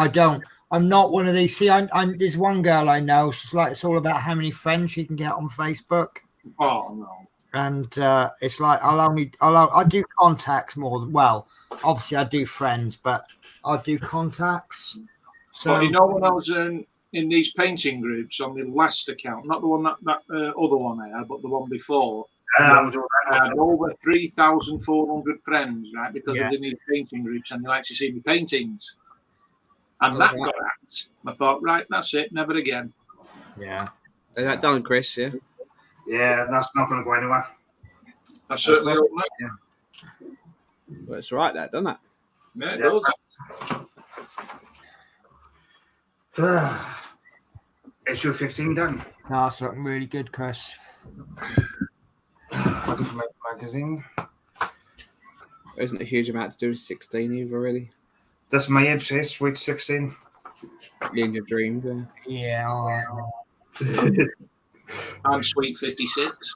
I'm not one of these. See, there's one girl I know. She's like, it's all about how many friends she can get on Facebook. Oh no. And it's like, I do contacts more. Well, obviously I do friends, but I do contacts. So But you know, when I was in these painting groups on the last account, not the one that other one I had, but the one before, I had over 3,400 friends, right? Because I did these painting groups and they like to see me paintings. And that got hacked. I thought, right, that's it, never again. Yeah. Is that done, Chris? Yeah. Yeah, that's not going to go anywhere. I certainly hope not. Well, it's right, that, doesn't it? Yeah, it does. Issue 15 done. No, it's looking really good, Chris. Looking for my magazine. There isn't a huge amount to do with 16 either, really. That's my age, sweet 16. In your dreams, yeah. Yeah, all right. I'm sweet 56.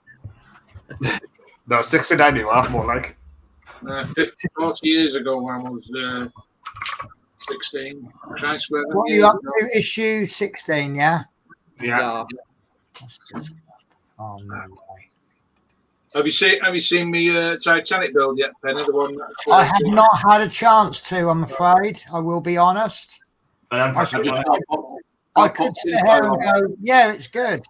No, 69 you are, more like. 40 years ago when I was 16. Try and swear them What are years you up ago. to? Issue 16, yeah? Yeah. That's just, oh, no way. Have you seen me Titanic build yet, Penny? The one that, I have not had a chance to, I'm afraid. I will be honest. I am I catching could, up. I could sit here and go, yeah, it's good.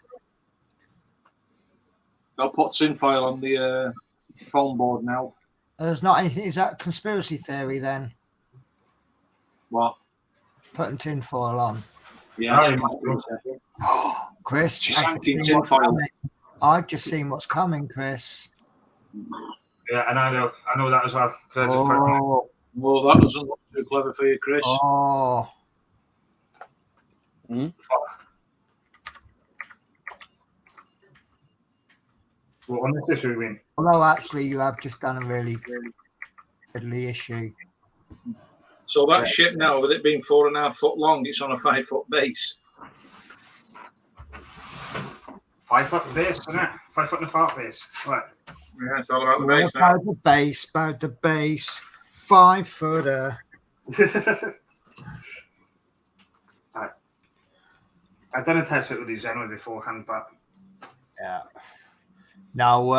I'll put tinfoil on the foam board now. There's not anything. Is that conspiracy theory then? What? Putting tinfoil on. Yeah. Chris, She's I've hanking just seen what's tinfoil. coming. I've just seen what's coming, Chris. Yeah, and I know that as well. 'Cause I just Oh, Well, that doesn't look too clever for you, Chris. oh. What on this issue, you mean? Although actually, you have just done a really fiddly issue. So that ship now, with it being 4.5 foot long, it's on a 5 foot base. 5 foot base, isn't it? 5 foot and a half base. Right. Yeah, it's all about the base now. About the base. 5 footer. I've done a test fit with these anyway beforehand, but Yeah. No,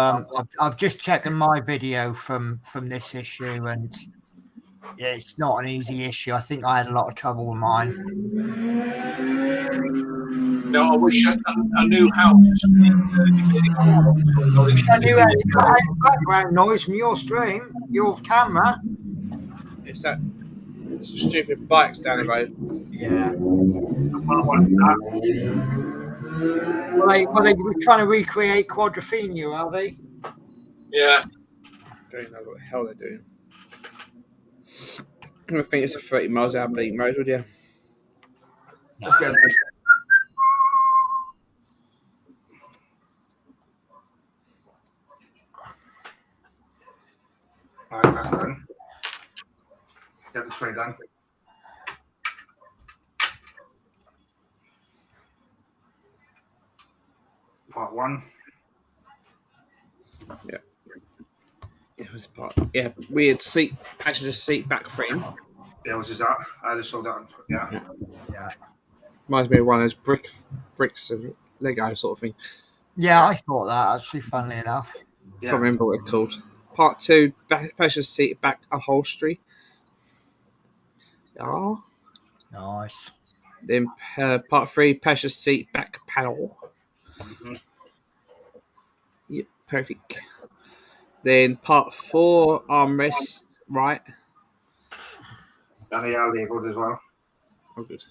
I've just checked my video from this issue, and yeah, it's not an easy issue. I think I had a lot of trouble with mine. No, I wish I knew how to. I knew it's got background noise from your stream, your camera. It's a stupid bikes down the road. Yeah. Well, they were trying to recreate Quadrophenia, are they? Yeah. Don't know what the hell they're doing. I think it's a 30 miles out bleeding road, would you? let's get this. Right, that's done. Get the tray done. Part 1. It was part. Yeah, weird seat. Actually, just seat back frame. Yeah, which is that? I just saw that. Yeah. Yeah. Reminds me of one of those bricks of Lego sort of thing. Yeah, I thought that actually, funnily enough. I can't remember what it's called. Part 2, passenger seat back upholstery. Yeah. Nice. Then part 3, passenger seat back panel. Mhm. Yep, perfect. Then part 4, armrest right. And they are labelled as well. Oh, good.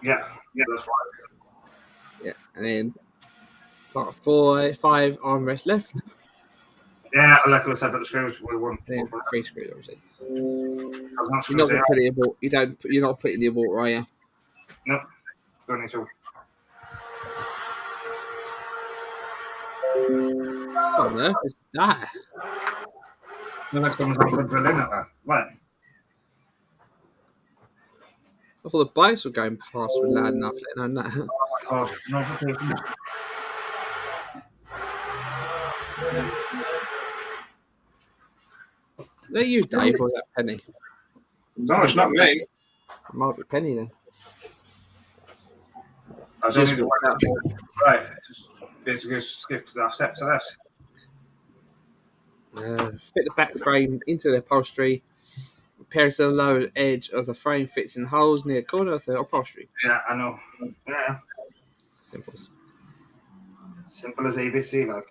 Yeah, that's right. Yeah, and then part 4, 5 armrest left. Yeah, like I said about the screws, we weren't. Then 3 screws, obviously. You're not You're not going to put it in the abort. You're not putting the abort, are you? No, don't need to. Oh no, it's that. The next one's going to drill in at that. Right. I thought the bikes were going fast with loud enough. Letting know that. Oh my God. Notifications. Are you, Dave, or that Penny? No, it's not me. It might be Penny then. I don't Just need to work out. Right. Just basically skip to that step to this. Fit the back frame into the upholstery. Repairs the lower edge of the frame fits in holes near the corner of the upholstery. Yeah, I know. Yeah. Simple. Simple as ABC, like.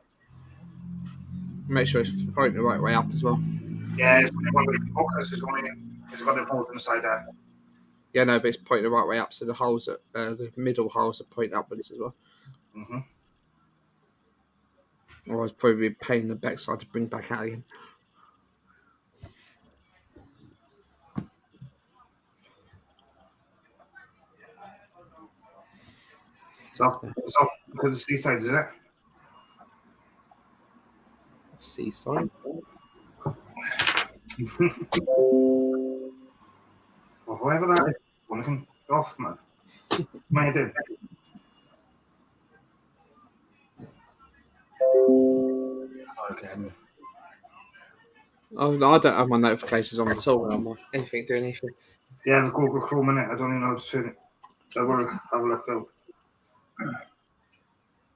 Make sure it's pointing the right way up as well. Yeah, it's one of the hookers is going in. It's got the holes inside there. Yeah, no, but it's pointing the right way up, so the holes, the middle holes are pointing upwards as well. Mm-hmm. Otherwise, probably be a pain in the backside to bring back out again. So because the seaside, is it? Seaside. Well, whoever that is, one can go off, man. What are you doing? Okay. Oh, no, I don't have my notifications on at all when I'm on anything doing anything. Yeah, the Google Chrome in it. I don't even know how to turn it. So we'll have a look at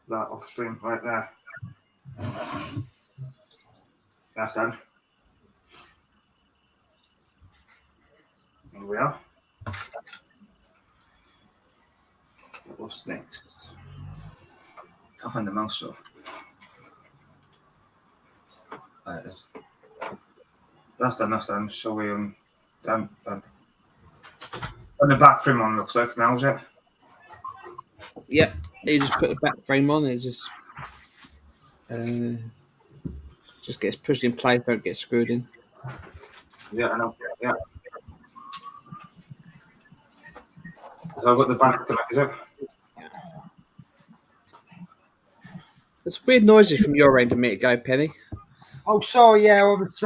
that off stream right there. That's done. Here we are. What's next? Can't find the mouse though. There it is. That's done. So we done. And the back frame on looks like now, is it? Yep, you just put the back frame on. It just gets pushed in place. Don't get screwed in. Yeah, I know. Yeah. So I've got the back to it, is it? There's weird noises from your end a minute ago, Penny. Oh, sorry. Yeah, I was.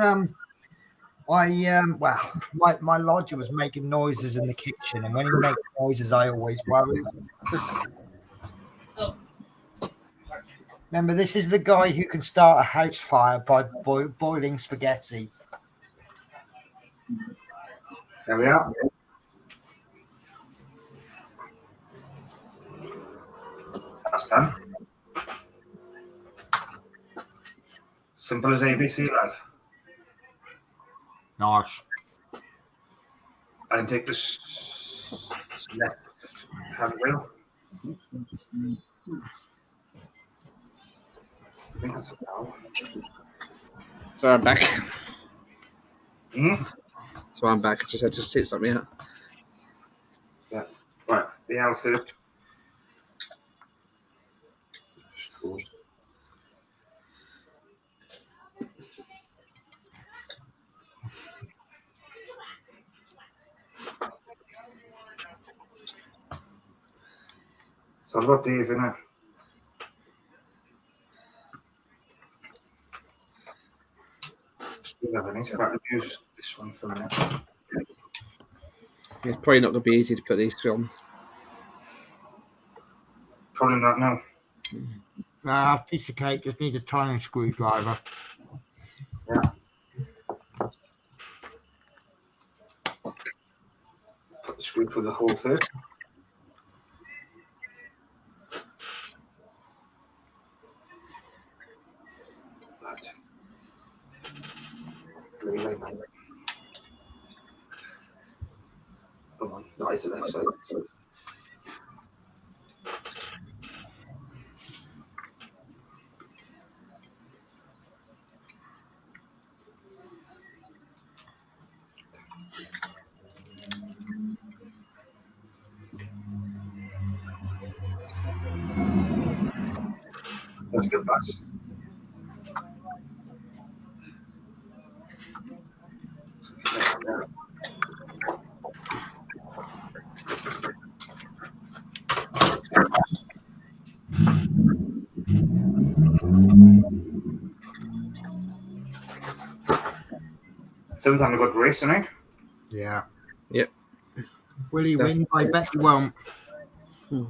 Well, my lodger was making noises in the kitchen, and when he makes noises, I always worry. Remember, this is the guy who can start a house fire by boiling spaghetti. There we are. That's done. Simple as ABC, like. Nice. I can take this left handrail. I think that's a now. So I'm back. Mm-hmm. So I'm back. I just had to sit something out. Yeah. Right. The L first. Screws. So I've got Dave in it. I need to use this one for a minute. It's probably not going to be easy to put these two on. Probably not now. Nah, piece of cake. Just need a tiny screwdriver. Yeah. Put the screw for the hole first. Right. Come on, that is the left side. That's a good pass. So was having a good race, isn't it? Yeah. Yep. Will he win? I bet he won't. Yeah.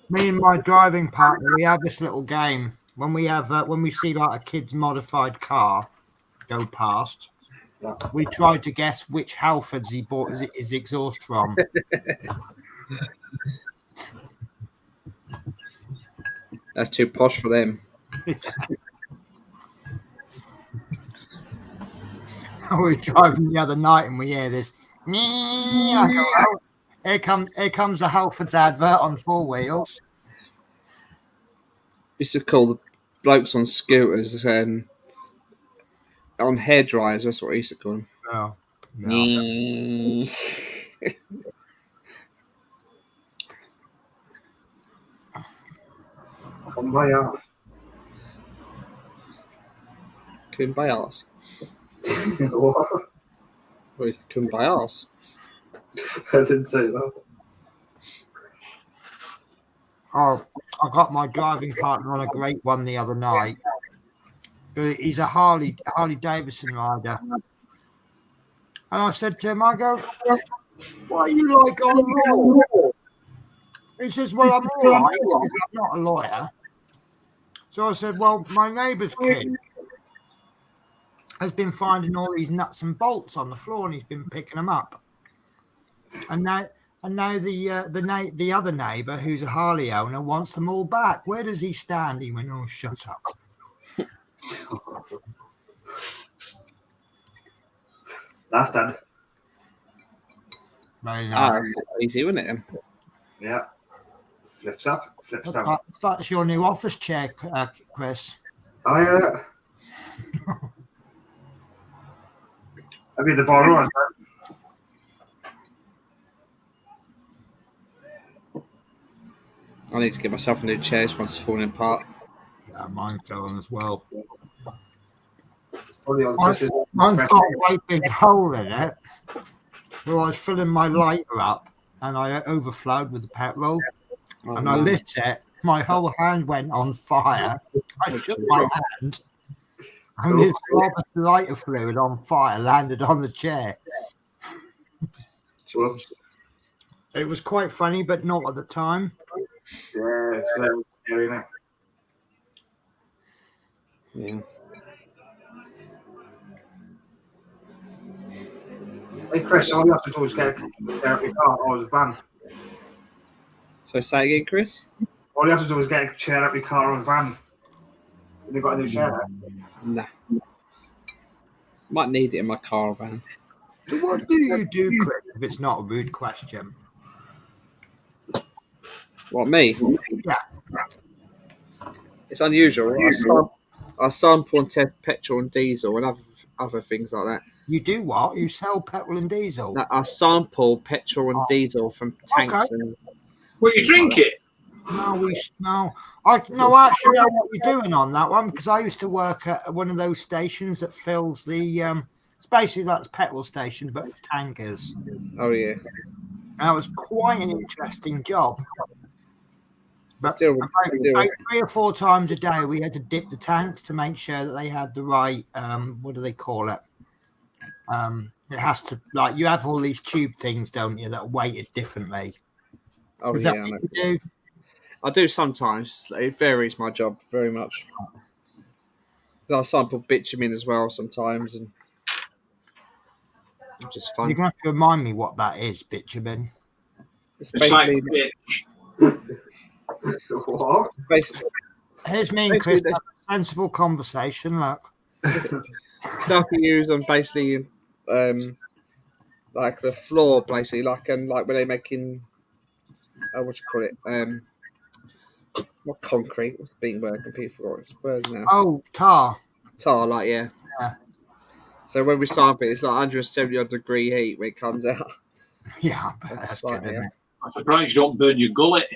Me and my driving partner, we have this little game when we see like a kid's modified car go past. Yeah. We try to guess which Halfords he bought his exhaust from. That's too posh for them. We were driving the other night and we hear this. I go, oh, here comes a Halfords advert on 4 wheels. We used to call the blokes on scooters on hair dryers. That's what I used to call them. Oh, no. Kumbaya. Kumbayas. What? What is it? Kumbayas? I didn't say that. Oh, I got my driving partner on a great one the other night. He's a Harley Davidson rider. And I said to him, I go, "What are you like on raw?" He says, "Well, I'm all right. He says, I'm not a lawyer." So I said, "Well, my neighbour's kid has been finding all these nuts and bolts on the floor, and he's been picking them up. And now the other neighbour, who's a Harley owner, wants them all back. Where does he stand?" He went, "Oh, shut up." That's done. Very nice. Easy, wasn't it? Yeah. Flips up, flips down. That's your new office chair, Chris. Oh, yeah. I'll be the borrower. I need to get myself a new chair once it's falling apart. Yeah, mine's going as well. Mine's Mine's got a great big hole in it. Where I was filling my lighter up and I overflowed with the petrol. And I lit it. My whole hand went on fire. I shook my hand. And this drop of lighter fluid on fire landed on the chair. It was quite funny, but not at the time. Yeah, it's very scary now. Yeah. Hey, Chris, all you have to do is get out of your car or a van. So say again, Chris? All you have to do is get a chair out of your car or a van. Have you got a new chair there? Nah. Might need it in my caravan. So what do you do, Chris, if it's not a rude question? What, me? Yeah. It's unusual. I sample and test petrol and diesel and other things like that. You do what? You sell petrol and diesel? No, I sample petrol and diesel from tanks. Okay. And Well, you drink it. No. I actually know what you're doing on that one because I used to work at one of those stations that fills the. It's basically like a petrol station, but for tankers. oh yeah, And that was quite an interesting job. But deal about 3 or 4 times a day, we had to dip the tanks to make sure that they had the right. What do they call it? It has to you have all these tube things, don't you, that are weighted differently. oh Is yeah. that what you do? I do sometimes. It varies my job very much. I sample bitumen as well sometimes, and it's just fun. You're going to have to remind me what that is, bitumen. It's It's like basically, What? basically Here's me and Chris have a sensible conversation. Look, stuff you use on basically like the floor, basically like when they're making what you call it not concrete. What's the being word? Computer forgot its words now. oh, tar. Tar, like yeah. So when we sample it, it's like 170 degree heat when it comes out. Yeah, I bet that's like, good, isn't it? I'm surprised you don't burn your gullet.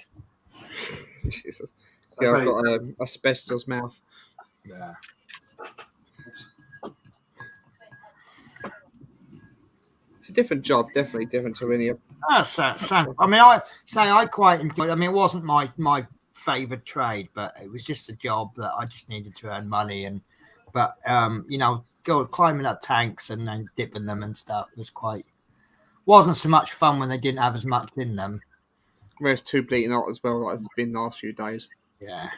Jesus. Yeah, I've got asbestos mouth. Yeah. It's a different job, definitely different to any. I mean, I quite enjoyed. I mean, it wasn't my favoured trade, but it was just a job that I just needed to earn money. But go climbing up tanks and then dipping them and stuff wasn't so much fun when they didn't have as much in them. Whereas too bleeding hot as well, like it's been the last few days. Yeah.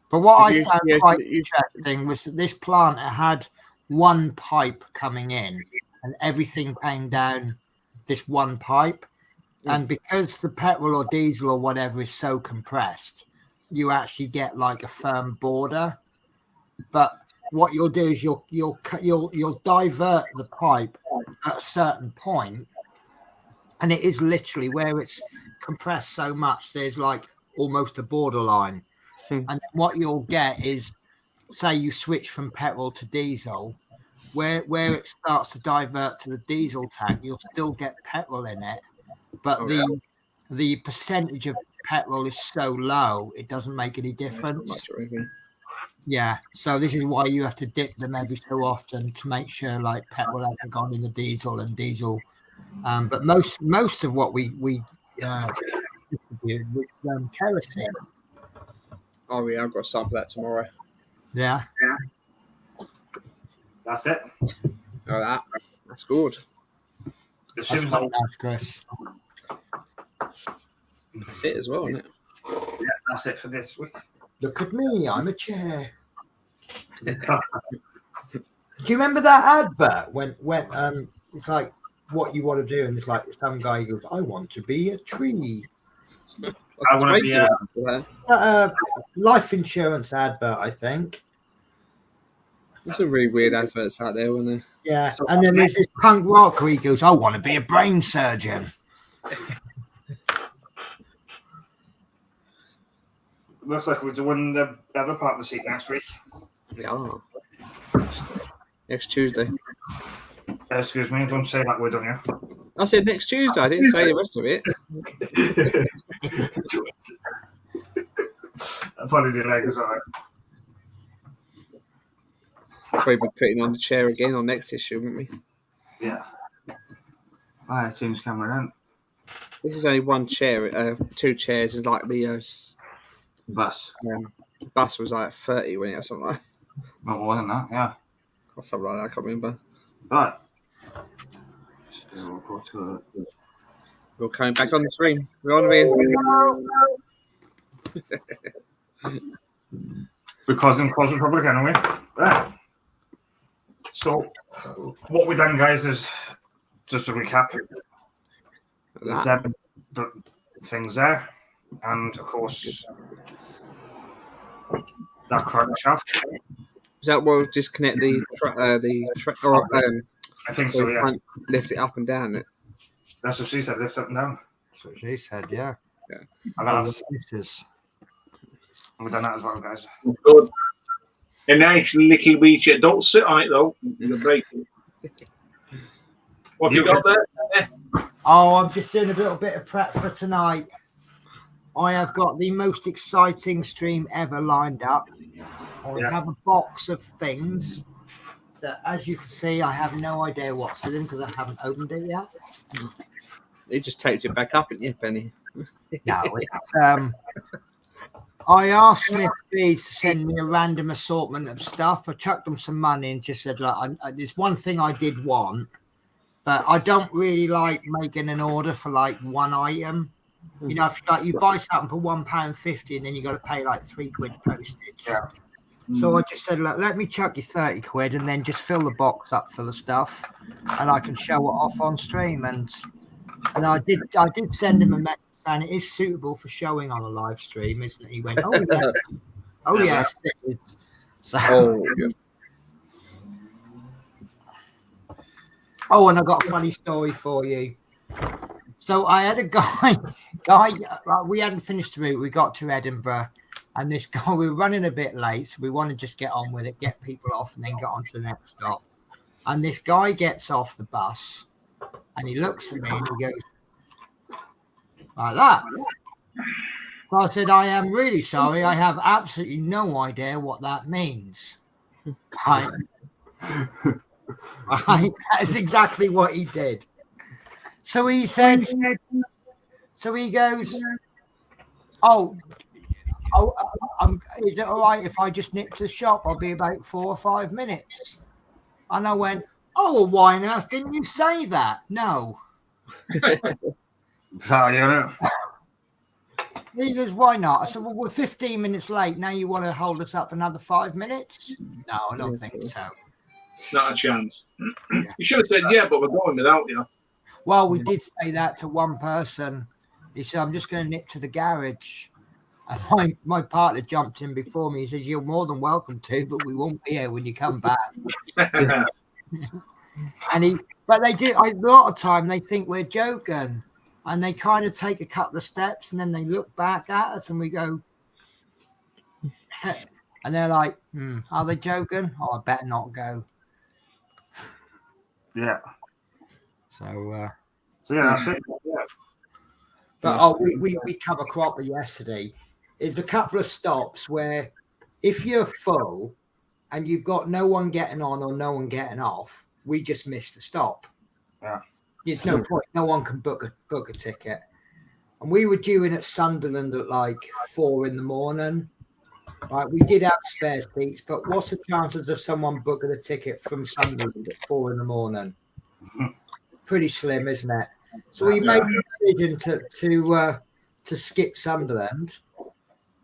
But what I found quite interesting was that this plant had one pipe coming in and everything came down this one pipe. And because the petrol or diesel or whatever is so compressed, you actually get like a firm border. But what you'll do is you'll divert the pipe at a certain point, and it is literally where it's compressed so much there's like almost a borderline. And what you'll get is, say you switch from petrol to diesel, where it starts to divert to the diesel tank, you'll still get petrol in it, but the percentage of petrol is so low it doesn't make any difference. Yeah, so this is why you have to dip them every so often to make sure like petrol hasn't gone in the diesel and diesel. But most of what we distributed was kerosene. Oh yeah, I've got to sample that tomorrow. Yeah. That's it. Oh, that's good. As That's soon as quite nice, Chris. That's it as well, isn't it? yeah, that's it for this week. Look at me, I'm a chair. Do you remember that advert when it's like what you want to do, and it's like some guy goes, "I want to be a tree." I want to be Life insurance advert, I think. There's some really weird adverts out there, weren't there? Yeah, and then there's this punk rock where he goes, "I want to be a brain surgeon." Looks like we're doing the other part of the seat next week. Yeah. Next Tuesday. Excuse me, don't say that word on you. I said next Tuesday. I didn't say the rest of it. I probably did like it's alright. Probably be putting on the chair again on next issue, wouldn't we? Yeah. Alright, change camera then. This is only one chair, 2 chairs. Is like the Bus. bus was like 30 when it or something like Not more than that, yeah. or something like that. I can't remember. Right. We're coming back on the stream. We're on the Because in Cause Republic anyway. Right. So what we done, guys, is just to recap. There's 7 things there, and of course that crankshaft. Is that what we'll disconnect the I think so, yeah. Lift it up and down? That's what she said, lift up and down. That's what she said. Yeah. And that's, we've done that as well, guys. Good. A nice little wee chair. Don't sit on it though. You'll break it. What have you got there? Oh, I'm just doing a little bit of prep for tonight. I have got the most exciting stream ever lined up. I have a box of things that, as you can see, I have no idea what's in them because I haven't opened it yet. You just taped it back up, didn't you, Benny? No, it's, I asked Smith Speed to send me a random assortment of stuff. I chucked them some money and just said, like, there's one thing I did want, but I don't really like making an order for like one item. You know, if like you buy something for £1.50 and then you got to pay like £3 postage. Yeah. So I just said, look, let me chuck you 30 quid and then just fill the box up full of stuff, and I can show it off on stream. And I did send him a message saying it is suitable for showing on a live stream, isn't it? He went, oh yeah, oh yes. So, oh, and I got a funny story for you. So I had a guy, we hadn't finished the route. We got to Edinburgh, and this guy, we were running a bit late, so we want to just get on with it, get people off, and then get on to the next stop. And this guy gets off the bus, and he looks at me and he goes, like that. So I said, I am really sorry. I have absolutely no idea what that means. That's exactly what he did. So he said, so he goes, is it all right if I just nip to the shop? I'll be about 4 or 5 minutes. And I went, oh, well, why on earth didn't you say that? No. He goes, why not? I said, well, we're 15 minutes late. Now you want to hold us up another 5 minutes? No, I don't think so. Not a chance. You should have said, yeah, but we're going without you. Well, we did say that to one person. He said, I'm just going to nip to the garage. And my partner jumped in before me. He says, you're more than welcome to, but we won't be here when you come back. But they do, a lot of time, they think we're joking. And they kind of take a couple of steps and then they look back at us and we go, and they're like, are they joking? Oh, I better not go. Yeah. So that's it. Yeah. But we come a cropper yesterday. There's a couple of stops where if you're full and you've got no one getting on or no one getting off, we just miss the stop. Yeah. There's no point. No one can book a ticket. And we were due in at Sunderland at like 4 a.m. Right, we did have spare seats, but what's the chances of someone booking a ticket from Sunderland at 4 a.m? Pretty slim, isn't it? So we made the decision to skip Sunderland,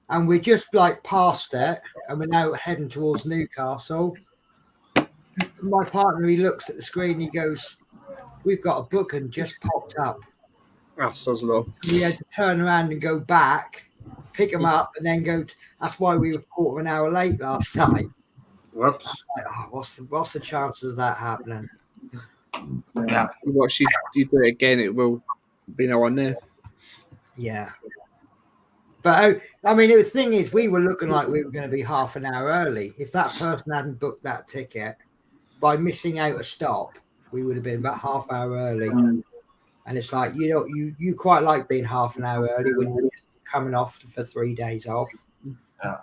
and we're just like past it, and we're now heading towards Newcastle. My partner, he looks at the screen, he goes, "We've got a booking just popped up." Oh, sounds low. We had to turn around and go back, pick them up, and then go. That's why we were quarter of an hour late last night. Whoops. Like, what's the chances of that happening? Yeah. Watch you do it again, it will be no one there. Yeah. But I mean, the thing is, we were looking like we were going to be half an hour early. If that person hadn't booked that ticket, by missing out a stop, we would have been about half hour early. And it's like, you quite like being half an hour early when you're coming off for 3 days off. Yeah.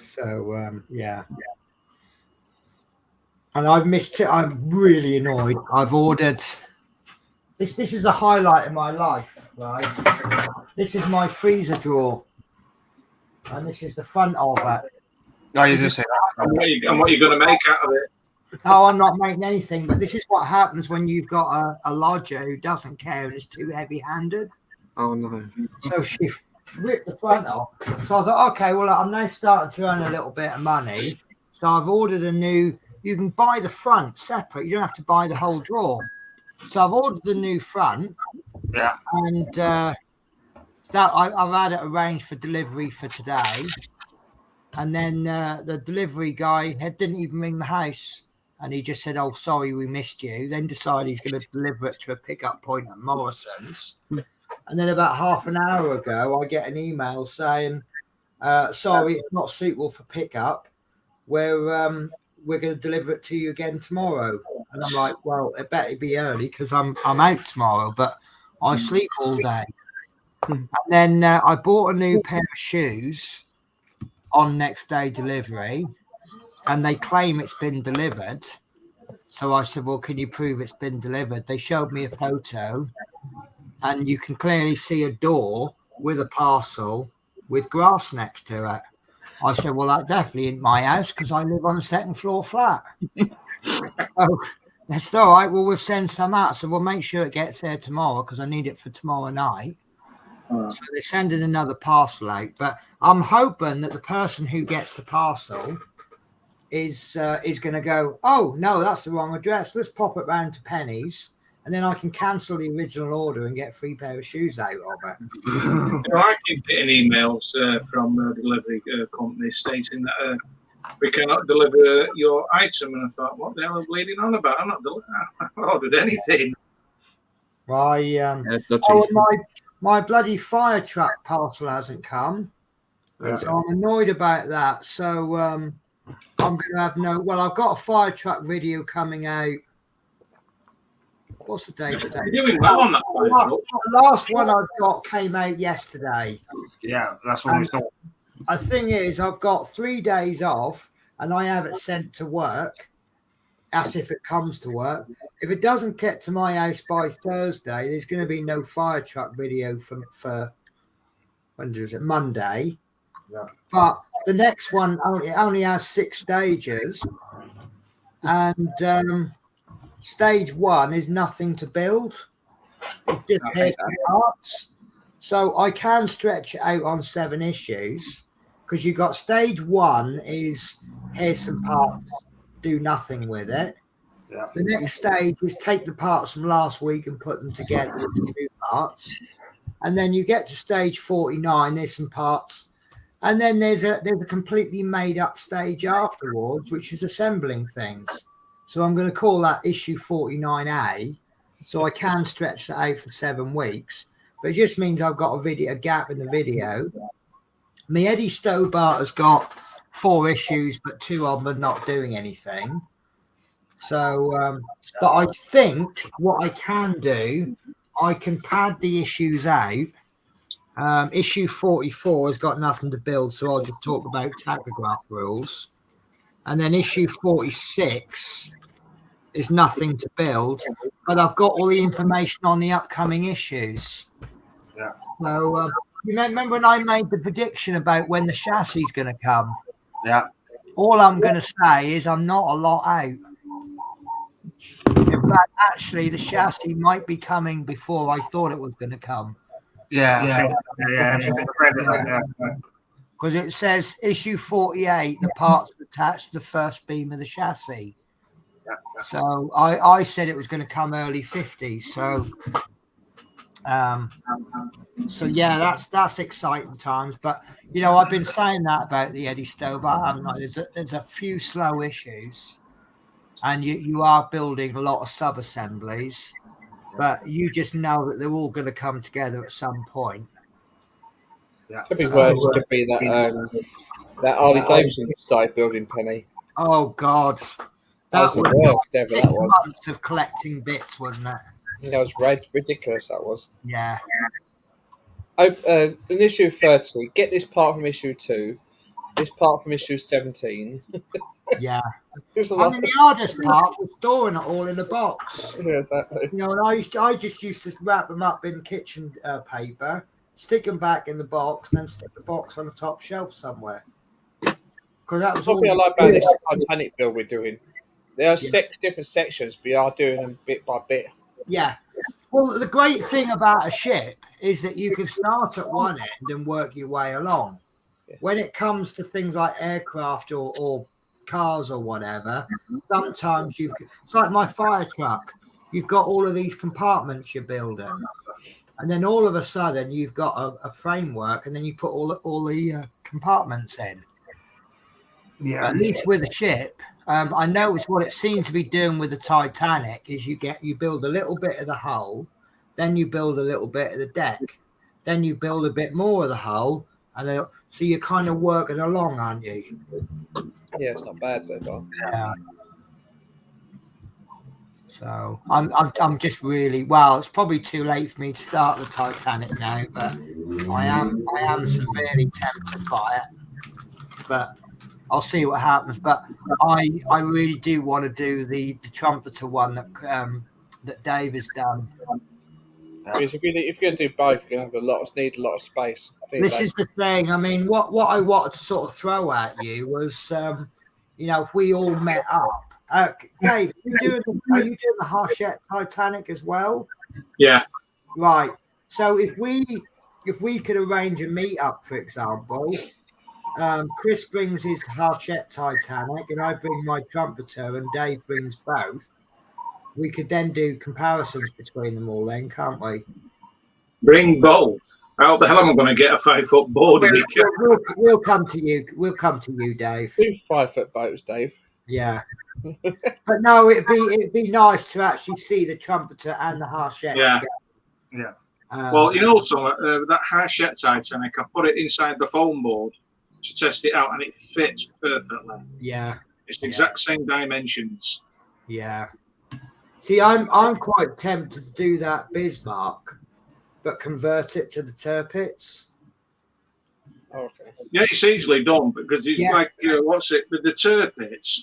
So, yeah. And I've missed it. I'm really annoyed. I've ordered... This is a highlight of my life, right? This is my freezer drawer. And this is the front of it. Oh, you just say that. And what are you going to make out of it? Oh, I'm not making anything, but this is what happens when you've got a lodger who doesn't care and is too heavy-handed. Oh no! So she ripped the front off. So I was like, okay, well, I'm now starting to earn a little bit of money. So I've ordered a new. You can buy the front separate. You don't have to buy the whole drawer. So I've ordered the new front. Yeah. And that I've had it arranged for delivery for today. And then the delivery guy didn't even ring the house. And he just said, "Oh, sorry, we missed you." Then decided he's going to deliver it to a pickup point at Morrison's. And then about half an hour ago, I get an email saying, "Sorry, it's not suitable for pickup. We're going to deliver it to you again tomorrow." And I'm like, "Well, it better be early because I'm out tomorrow, but I sleep all day." And then I bought a new pair of shoes on next day delivery. And they claim it's been delivered. So I said, "Well, can you prove it's been delivered?" They showed me a photo and you can clearly see a door with a parcel with grass next to it. I said, "Well, that definitely isn't my house because I live on a second floor flat." So that's all right. Well, we'll send some out. So we'll make sure it gets there tomorrow because I need it for tomorrow night. So they're sending another parcel out. But I'm hoping that the person who gets the parcel is going to go, "Oh, no, that's the wrong address. Let's pop it round to Penny's, and then I can cancel the original order and get a free pair of shoes out of it." I keep getting emails from delivery companies stating that we cannot deliver your item. And I thought, what the hell are we bleeding on about? I've not ordered anything. My bloody fire truck parcel hasn't come. So I'm annoyed about that. So I'm going to have I've got a fire truck video coming out. What's the date today? You're doing well on that fire truck. The last one I've got came out yesterday. Yeah, that's what we thought. The thing is, I've got 3 days off and I have it sent to work as if it comes to work. If it doesn't get to my house by Thursday, there's going to be no fire truck video for when is it? Monday. Yeah. But the next one only has 6 stages. And stage 1 is nothing to build. It's just here's some parts. So I can stretch it out on 7 issues because you've got stage 1 is here's some parts, do nothing with it. Yeah. The next stage is take the parts from last week and put them together with some new parts. And then you get to stage 49, there's some parts. And then there's a completely made up stage afterwards, which is assembling things. So I'm going to call that issue 49A. So I can stretch that out for 7 weeks. But it just means I've got a gap in the video. My Eddie Stobart has got 4 issues, but 2 of them are not doing anything. So, but I think what I can do, I can pad the issues out Issue 44 has got nothing to build, so I'll just talk about tachograph rules. And then issue 46 is nothing to build, but I've got all the information on the upcoming issues. Yeah. So you remember when I made the prediction about when the chassis is going to come? Yeah. All I'm going to say is I'm not a lot out. In fact, actually, the chassis might be coming before I thought it was going to come. Yeah. Because it says issue 48, the parts attached to the first beam of the chassis. So I said it was going to come early 50s. So yeah, that's exciting times. But I've been saying that about the Eddie Stobart, haven't I? There's a few slow issues, and you are building a lot of sub assemblies, but you just know that they're all going to come together at some point. Could be worse. Could be that Harley Davidson started building, Penny. Oh God, That was the worst ever. 6 That was. months of collecting bits, wasn't it? That was ridiculous. That was. Yeah. In issue 30, get this part from issue 2, this part from issue 17. Yeah. There's a I lot. mean, the hardest part was storing it all in a box. Yeah, exactly. And I just used to wrap them up in kitchen paper, stick them back in the box, and then stick the box on the top shelf somewhere. Because that was Something I like about this Titanic build we're doing. There are 6 different sections, but we are doing them bit by bit. Yeah. Well, the great thing about a ship is that you can start at one end and work your way along. Yeah. When it comes to things like aircraft or cars or whatever, sometimes it's like my fire truck. You've got all of these compartments you're building, and then all of a sudden you've got a framework, and then you put all the compartments in. Yeah. At least with a ship, I noticed what it seems to be doing with the Titanic is you build a little bit of the hull, then you build a little bit of the deck, then you build a bit more of the hull, and so you're kind of working along, aren't you? Yeah, it's not bad so far. Yeah. So I'm just really it's probably too late for me to start the Titanic now, but I am severely tempted by it. But I'll see what happens. But I really do want to do the trumpeter one that Davies done. Because if you're going to do both, you're going to need a lot of space. This is the thing. I mean, what I wanted to sort of throw at you was, if we all met up. Dave, are you doing the Hachette Titanic as well? Yeah. Right. So if we could arrange a meet-up, for example, Chris brings his Hachette Titanic and I bring my trumpeter and Dave brings both. We could then do comparisons between them all then, can't we? Bring both. How the hell am I going to get a 5-foot board? We'll come to you. We'll come to you, Dave. Do 5-foot boats, Dave. Yeah. But no, it'd be nice to actually see the trumpeter and the Hachette together. Yeah. Well, that Hachette Titanic, I put it inside the foam board to test it out, and it fits perfectly. Yeah. It's the exact same dimensions. Yeah. See, I'm quite tempted to do that Bismarck, but convert it to the Tirpitz. Okay. Yeah, it's easily done because it's with the Tirpitz,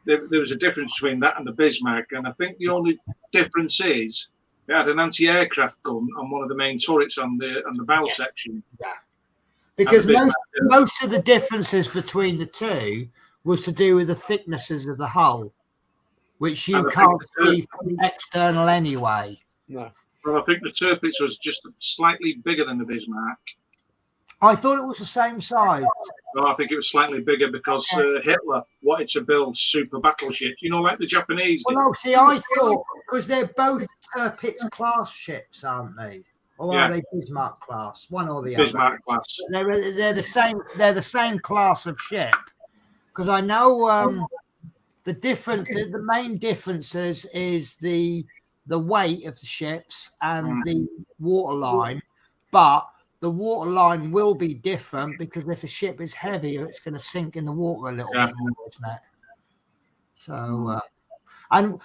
there was a difference between that and the Bismarck, and I think the only difference is it had an anti-aircraft gun on one of the main turrets on the bow section. Yeah. Because most of the differences between the two was to do with the thicknesses of the hull, which you can't see from external anyway. No. Well, I think the Tirpitz was just slightly bigger than the Bismarck. I thought it was the same size. No, I think it was slightly bigger because Hitler wanted to build super battleships, like the Japanese did. Well, no, see, I thought, because they're both Tirpitz class ships, aren't they? Or are they Bismarck class? One or the other. Bismarck class. They're the same. They're the same class of ship. Because I know the main differences is the weight of the ships and the waterline, but the waterline will be different because if a ship is heavier, it's going to sink in the water a little bit more, isn't it? So, and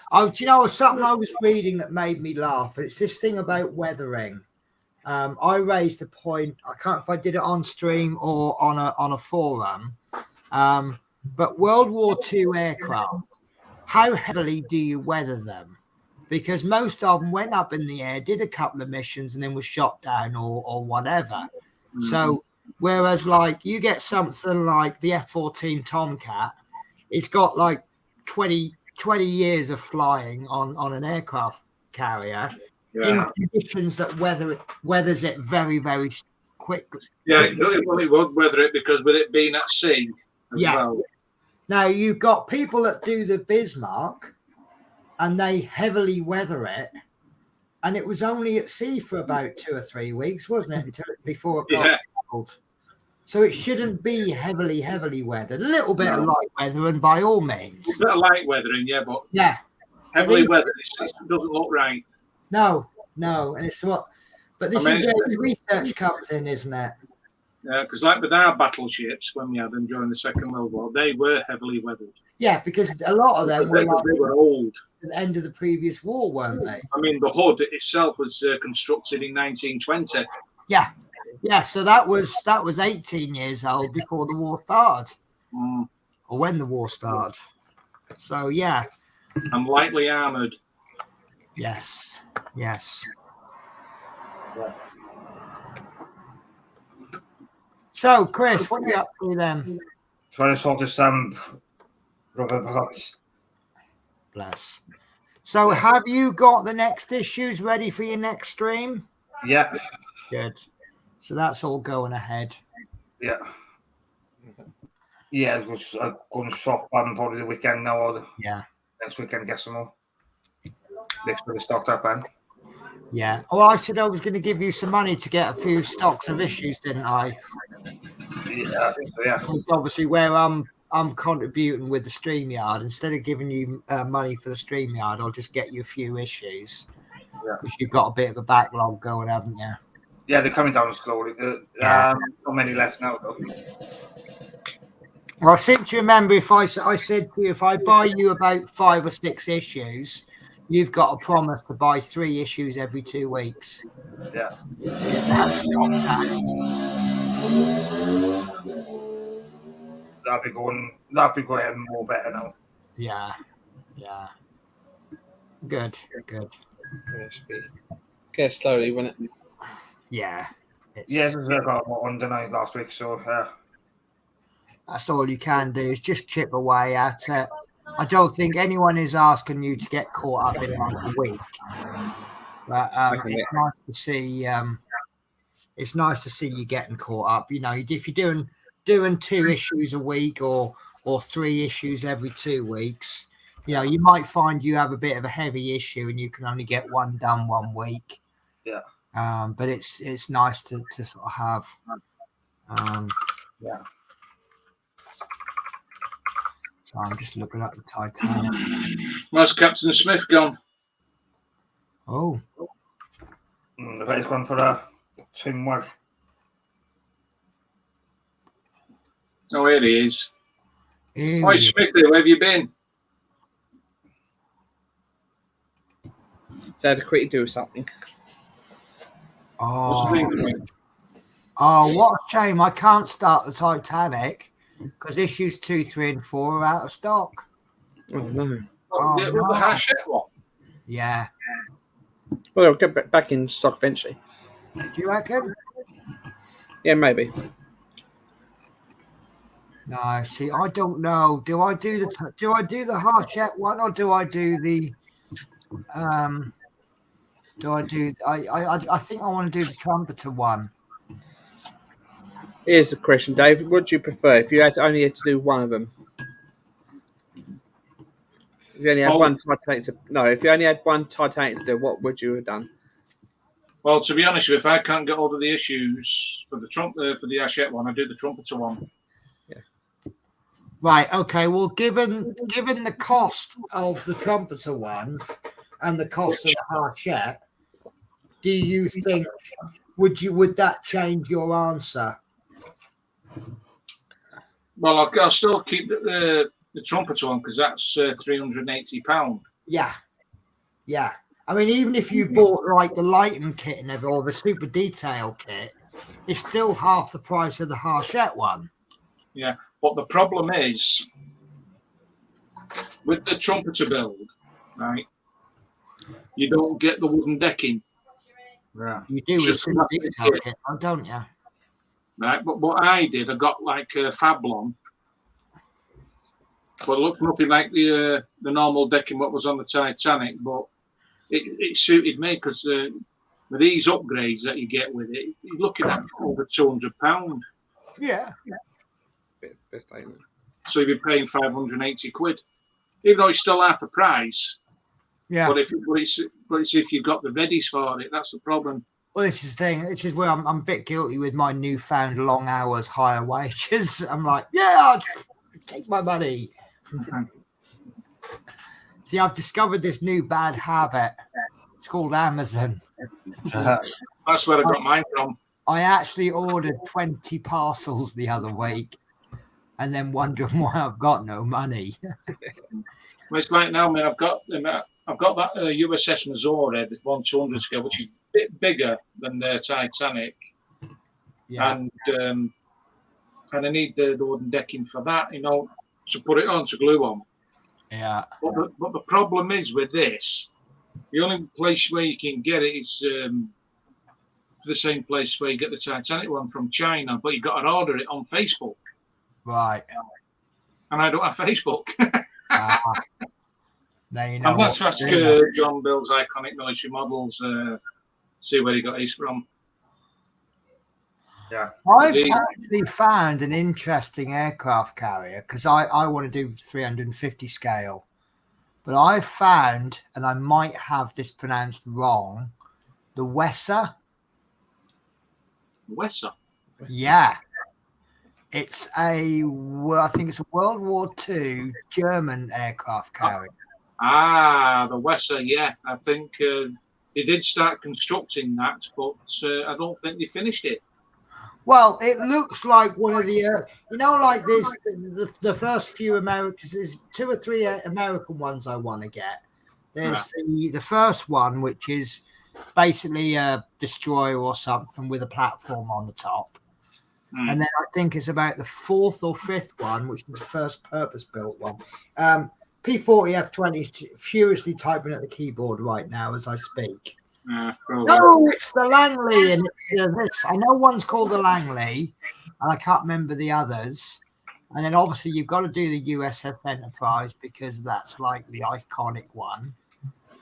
something I was reading that made me laugh. It's this thing about weathering. I raised a point. I can't if I did it on stream or on a forum. But World War II aircraft, how heavily do you weather them? Because most of them went up in the air, did a couple of missions, and then was shot down or whatever. Mm-hmm. So whereas like you get something like the F-14 Tomcat, it's got like 20 years of flying on an aircraft carrier in conditions that weathers it very, very quickly. Yeah, it would weather it because with it being at sea as well. Now you've got people that do the Bismarck and they heavily weather it. And it was only at sea for about 2 or 3 weeks, wasn't it? Before it got cold. So it shouldn't be heavily weathered. A little bit of light weathering by all means. A bit of light weathering, but heavily weathered, it doesn't look right. No. And it's what, but this is where the research comes in, isn't it? Yeah, because like with our battleships, when we had them during the Second World War, they were heavily weathered. Yeah, because a lot of them they were old. At the end of the previous war, weren't they? I mean, the hood itself was constructed in 1920. Yeah. So that was 18 years old before the war started, or when the war started. So and lightly armoured. Yes. So, Chris, what are you up to then? Trying to sort this rubber parts. Bless. So, have you got the next issues ready for your next stream? Yeah. Good. So that's all going ahead. Yeah. Yeah, I'm going to shop probably the weekend now or next weekend get some more. Next week stocked up and. Yeah. Oh, I said I was going to give you some money to get a few stocks of issues, didn't I? Yeah, I think so, yeah. It's obviously where I'm contributing with the StreamYard. Instead of giving you money for the StreamYard, I'll just get you a few issues. Because you've got a bit of a backlog going, haven't you? Yeah, they're coming down slowly. Not many left now, though. Well, I seem to remember I said to you, if I buy you about 5 or 6 issues, you've got a promise to buy 3 issues every 2 weeks. Yeah. That'll be going more better now. Yeah. Good. Get slowly, won't it? Yeah. Yeah, I got one tonight last week, so that's all you can do is just chip away at it. I don't think anyone is asking you to get caught up in like a week, but it's nice to see. It's nice to see you getting caught up. You know, if you're doing 2 issues a week or 3 issues every 2 weeks, you know, you might find you have a bit of a heavy issue and you can only get one done 1 week. Yeah. But it's nice to sort of have. Yeah. So I'm just looking at the Titanic. Where's Captain Smith gone? Oh. I bet he's gone for a swim wag. Oh, here he is. Hi, Smithy, where have you been? So I had to quickly do something. Oh, what a shame. I can't start the Titanic because issues 2, 3, and 4 are out of stock. Oh, no. The Hachette one? Yeah. Well, they'll get back in stock eventually. Do you reckon? Yeah, maybe. No, see, I don't know. Do I do the Hachette one or do I do the I think I want to do the Trumpeter one. Here's the question, Dave. What do you prefer if you only had to do one of them? If you only had one Titanic if you only had one Titanic to do, what would you have done? Well, to be honest with you, if I can't get hold of the issues for the Hachette one, I do the Trumpeter one. Yeah. Right. Okay. Well, given the cost of the Trumpeter one and the cost of the Hachette, do you think would that change your answer? Well, I'll still keep the Trumpeter one because that's £380. Yeah. I mean, even if you bought like the lighting kit and everything, or the super detail kit, it's still half the price of the Harshette one. Yeah, but the problem is with the trumpeter build, right? You don't get the wooden decking. Yeah. You do with Just super plastic detail kit. kit, though, don't you? Right, but what I did, I got like a Fablon, but it looked nothing like the normal decking what was on the Titanic, but it suited me because with these upgrades that you get with it, you're looking at over £200. Yeah. Best island. So you'd be paying 580 quid, even though it's still half the price. Yeah. But it's if you've got the readies for it, that's the problem. Well, this is the thing. This is where I'm a bit guilty with my newfound long hours, higher wages. I'm like, yeah, take my money. See, I've discovered this new bad habit. It's called Amazon. That's where I got mine from. I actually ordered 20 parcels the other week and then wondering why I've got no money. Well, it's like now, man. I've got that USS Missouri, the 1-200 scale, which is a bit bigger than the Titanic, Yeah. and I need the wooden decking for that, to put it on, to glue on. Yeah. But the problem is with this, the only place where you can get it is the same place where you get the Titanic one from China, but you got to order it on Facebook. Right. And I don't have Facebook. Now you know. And let's ask John Bill's Iconic Military Models, see where he got his from. Yeah. I've actually found an interesting aircraft carrier because I want to do 350 scale. But I found, and I might have this pronounced wrong, the Wesser. Wesser? Yeah. It's I think it's a World War II German aircraft carrier. The Wesser, yeah. I think they did start constructing that, but I don't think they finished it. Well, it looks like one of the, like this, the first few Americans, there's 2 or 3 American ones I want to get. There's the first one, which is basically a destroyer or something with a platform on the top. And then I think it's about the 4th or 5th one, which is the first purpose-built one. P40 F20 is furiously typing at the keyboard right now as I speak. No, it's the Langley, and this. I know one's called the Langley, and I can't remember the others. And then obviously you've got to do the USS Enterprise because that's like the iconic one.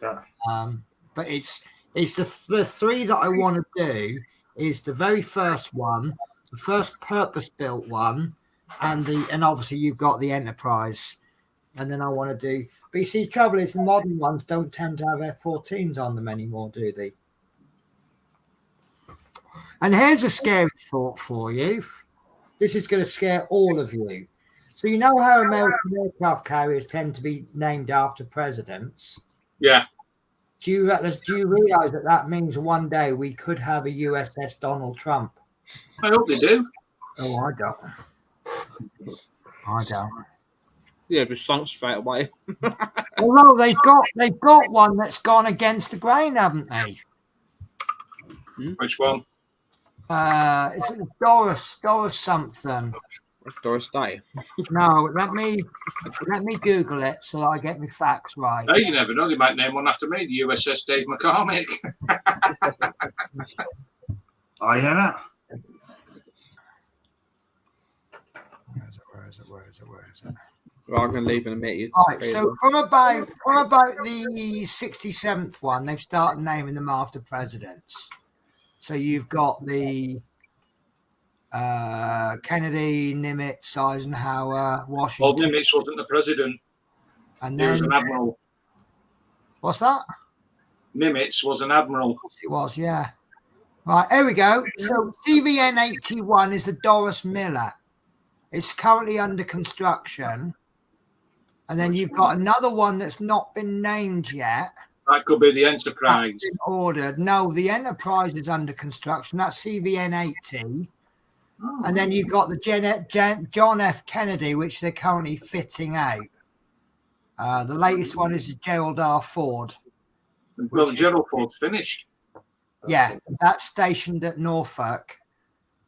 Yeah. But it's the 3 that I want to do is the very first one, the first purpose-built one, and obviously you've got the Enterprise. And then I want to do. But you see, trouble is the modern ones don't tend to have F-14s on them anymore, do they? And here's a scary thought for you. This is going to scare all of you. So you know how American aircraft carriers tend to be named after presidents? Yeah. Do you realize that means one day we could have a USS Donald Trump? I hope they do. Oh, I don't. Yeah, but sunk straight away. Although they've got one that's gone against the grain, haven't they? Which one? Is it Doris something? Doris Day. No, let me Google it so that I get my facts right. Hey, you never know. They might name one after me, the USS Dave McCormick. I hear that. Where is it? Well, I'm going to leave in a minute. Right, so from about the 67th one, they've started naming them after presidents. So you've got the Kennedy, Nimitz, Eisenhower, Washington. Well, Nimitz wasn't the president. And He then was an admiral. What's that? Nimitz was an admiral. It was, yeah. Right, here we go. So CVN 81 is the Doris Miller. It's currently under construction. And then you've got another one that's not been named yet. That could be the Enterprise. That's been ordered. No, the Enterprise is under construction. That's CVN 80. Oh. And then you've got the John F. Kennedy, which they're currently fitting out. The latest one is Gerald R. Ford. Well, Gerald Ford's finished. Yeah, that's stationed at Norfolk.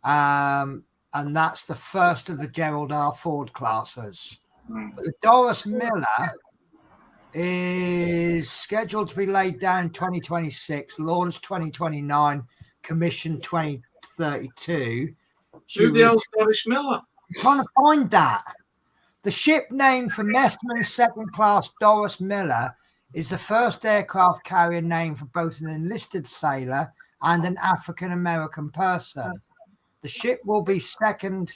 And that's the first of the Gerald R. Ford classes. But the Doris Miller is scheduled to be laid down 2026, launched 2029, commissioned 2032. Who the hell's Doris Miller? I'm trying to find that. The ship name for Messman's second class Doris Miller is the first aircraft carrier name for both an enlisted sailor and an African American person. The ship will be the second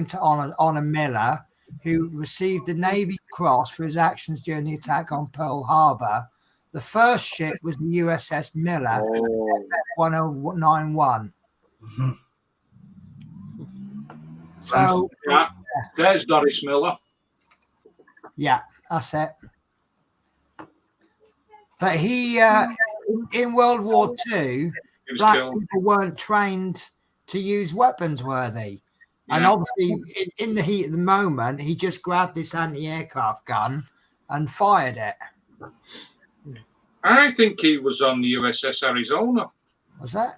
to honor Miller, who received the Navy Cross for his actions during the attack on Pearl Harbor. The first ship was the USS Miller, 1091. Mm-hmm. So yeah, there's Doris Miller. Yeah, that's it. But he, in World War II, black people weren't trained to use weapons worthy. Yeah. And obviously, in the heat of the moment, he just grabbed this anti-aircraft gun and fired it. I think he was on the USS Arizona. Was that?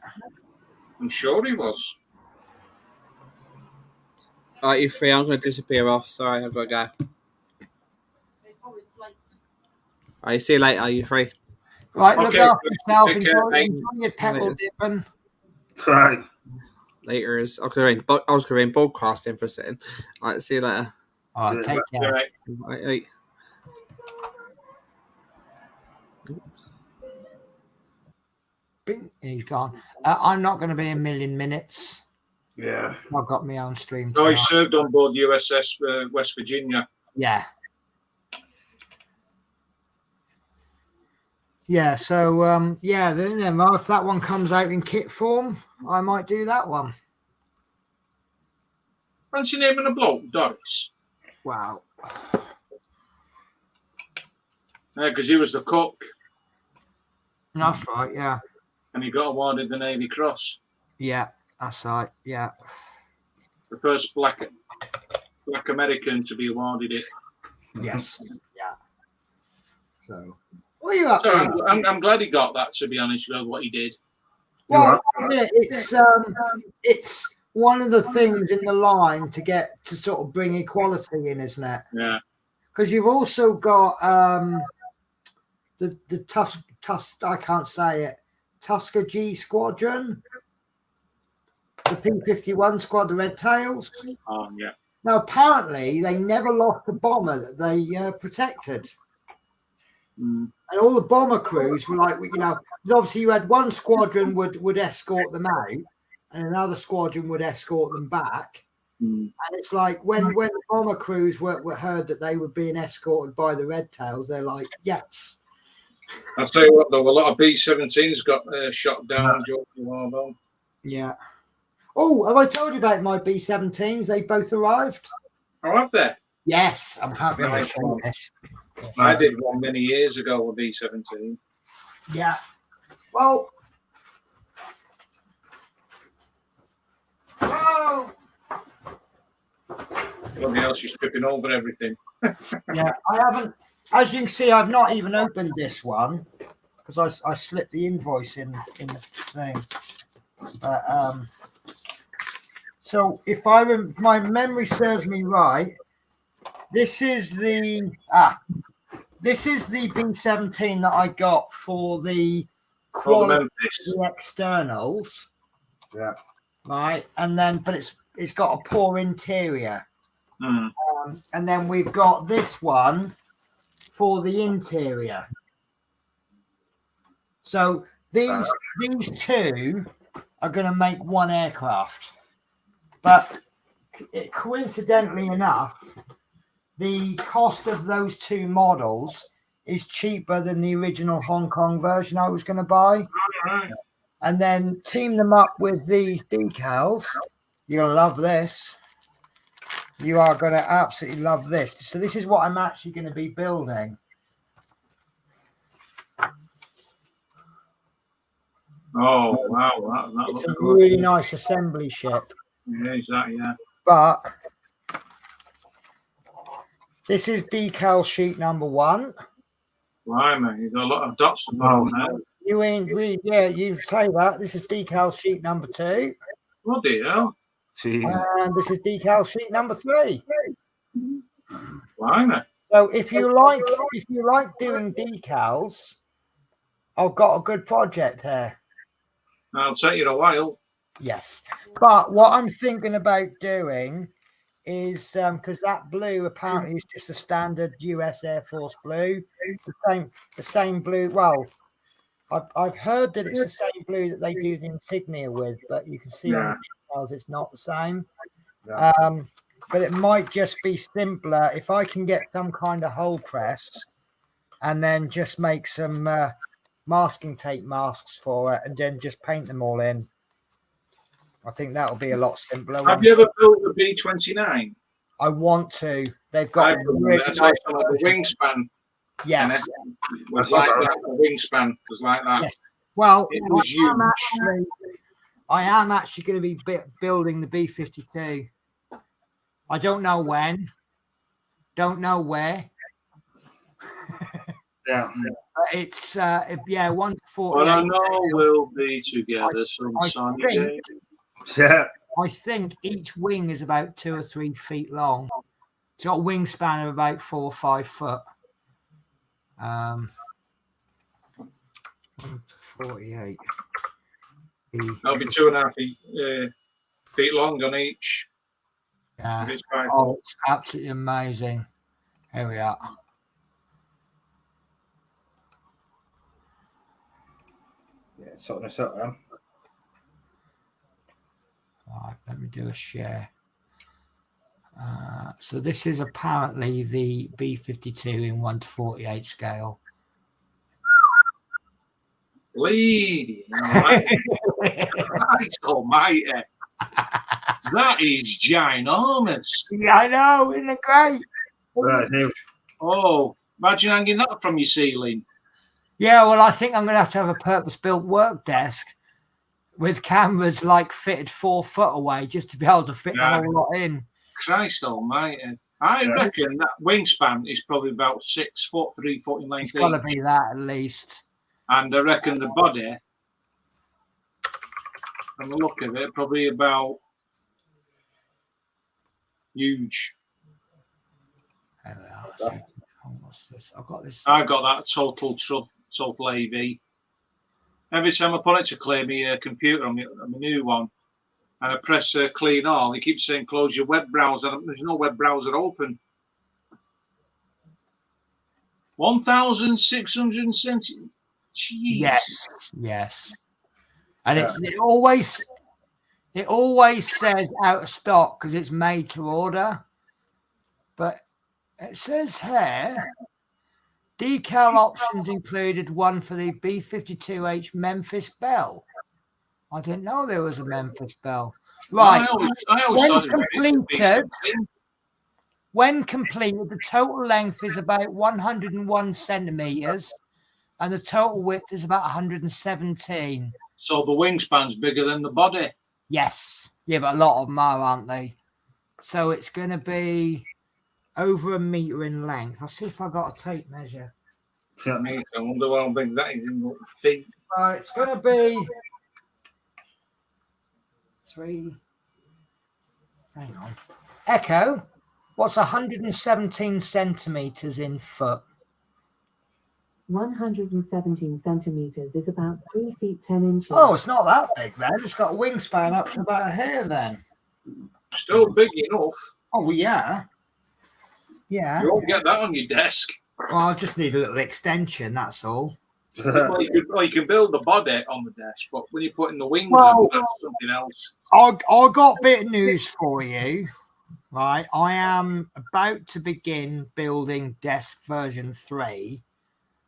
I'm sure he was. All right, you free? I'm going to disappear off. Sorry, I've got to go. All right, see you later. Are you free? Right, look after yourself. Enjoy your petrol dipping. Right. Later is I was going to be broadcasting for a second. All right, see you later. All right, take care. Right. Bing, he's gone. I'm not going to be a million minutes. Yeah. I've got my own stream. No, he served on board USS West Virginia. Yeah. Yeah, so if that one comes out in kit form, I might do that one. Fancy naming a bloke, Doris? Wow. Because he was the cook. That's right, yeah. And he got awarded the Navy Cross. Yeah, that's right, yeah. The first black American to be awarded it. Yes, yeah. So... What are you up to? I'm glad he got that, to be honest with what he did. Well, yeah, it's one of the things in the line to sort of bring equality in, isn't it? Yeah. Because you've also got the I can't say it, Tuskegee Squadron, the P-51 squad, the Red Tails. Oh, yeah. Now, apparently, they never lost a bomber that they protected. Mm. And all the bomber crews were like, obviously you had one squadron would escort them out and another squadron would escort them back. Mm. And it's like when the bomber crews were heard that they were being escorted by the Red Tails, they're like, yes. I'll tell you what, though, a lot of B-17s got shot down during the war, though. Yeah. Oh, have I told you about my B-17s? They both arrived. Oh, have they? Yes, I'm happy to show this. I did one many years ago with B-17. Yeah. Well. Whoa. Somebody else is tripping over everything. Yeah, I haven't. As you can see, I've not even opened this one because I slipped the invoice in the thing. But so if my memory serves me right, this is the B-17 that I got for the quality the externals. Yeah. Right, and then but it's got a poor interior. Mm. And then we've got this one for the interior. So these two are going to make one aircraft, but coincidentally enough, the cost of those two models is cheaper than the original Hong Kong version I was going to buy. Right. And then team them up with these decals. You're going to love this. You are going to absolutely love this. So this is what I'm actually going to be building. Oh, wow. That It's looks a good. really nice assembly ship. Yeah, exactly, yeah. But this is decal sheet number 1. Blimey, you've got a lot of dots to put on there. You ain't really, yeah, you say that. This is decal sheet number 2. Bloody hell. Jeez. And this is decal sheet number 3. Blimey. So if you like doing decals, I've got a good project here. I'll take you a while. Yes. But what I'm thinking about doing is because that blue apparently is just a standard US Air Force blue. The same blue. Well, I've heard that it's the same blue that they do the insignia with, but you can see on the decals it's not the same. Yeah. But it might just be simpler if I can get some kind of hole press and then just make some masking tape masks for it and then just paint them all in. I think that'll be a lot simpler. Have you ever built the B-29? I want to. They've got I've done it. It's like the wingspan. Yes. It was like that. The wingspan was like that. Yes. Well, it was huge. I am actually going to be building the B-52. I don't know when. Don't know where. Yeah. It's 1 to 48. Well, I know we'll be together some sunny day. Yeah. I think each wing is about 2 or 3 feet long. It's got a wingspan of about 4 or 5 foot. 48. That'll be 2.5 feet long on each. Yeah. Oh, it's absolutely amazing. Here we are. Yeah, sorting this out then. All right, let me do a share. So this is apparently the B-52 in 1 to 48 scale. Lady, Christ almighty. That is ginormous. Yeah, I know, isn't it great? Right, huge. Oh, imagine hanging that from your ceiling. Yeah, well, I think I'm going to have a purpose-built work desk with cameras like fitted 4 foot away just to be able to fit the whole lot in. Christ almighty. I reckon that wingspan is probably about 6 foot, 3 foot in length. It's got to be that at least. And I reckon the body, from the look of it, probably about huge. What's this? I've got this. I got that total AV. Every time I put it to clear my computer on my new one, and I press clean all, it keeps saying close your web browser. There's no web browser open. 1,670. Jeez. Yes. And it always says out of stock because it's made to order. But it says here, decal options included one for the B-52H Memphis Belle. I didn't know there was a Memphis Belle. Right. I always when completed, the total length is about 101 centimeters and the total width is about 117. So the wingspan's bigger than the body. Yes. Yeah, but a lot of them are, aren't they? So it's going to be over 1 meter in length. I'll see if I got a tape measure. I wonder how big that is in feet. Right, it's going to be 3. Hang on. Echo, what's 117 centimeters in foot? 117 centimeters is about 3 feet 10 inches. Oh, it's not that big then. It's got a wingspan up to about here then. Still big enough. Oh, yeah. Yeah. You won't get that on your desk. Well, I just need a little extension, that's all. Well, you can build the body on the desk, but when you put in the wings, that's something else. I got a bit of news for you. Right. I am about to begin building desk version 3,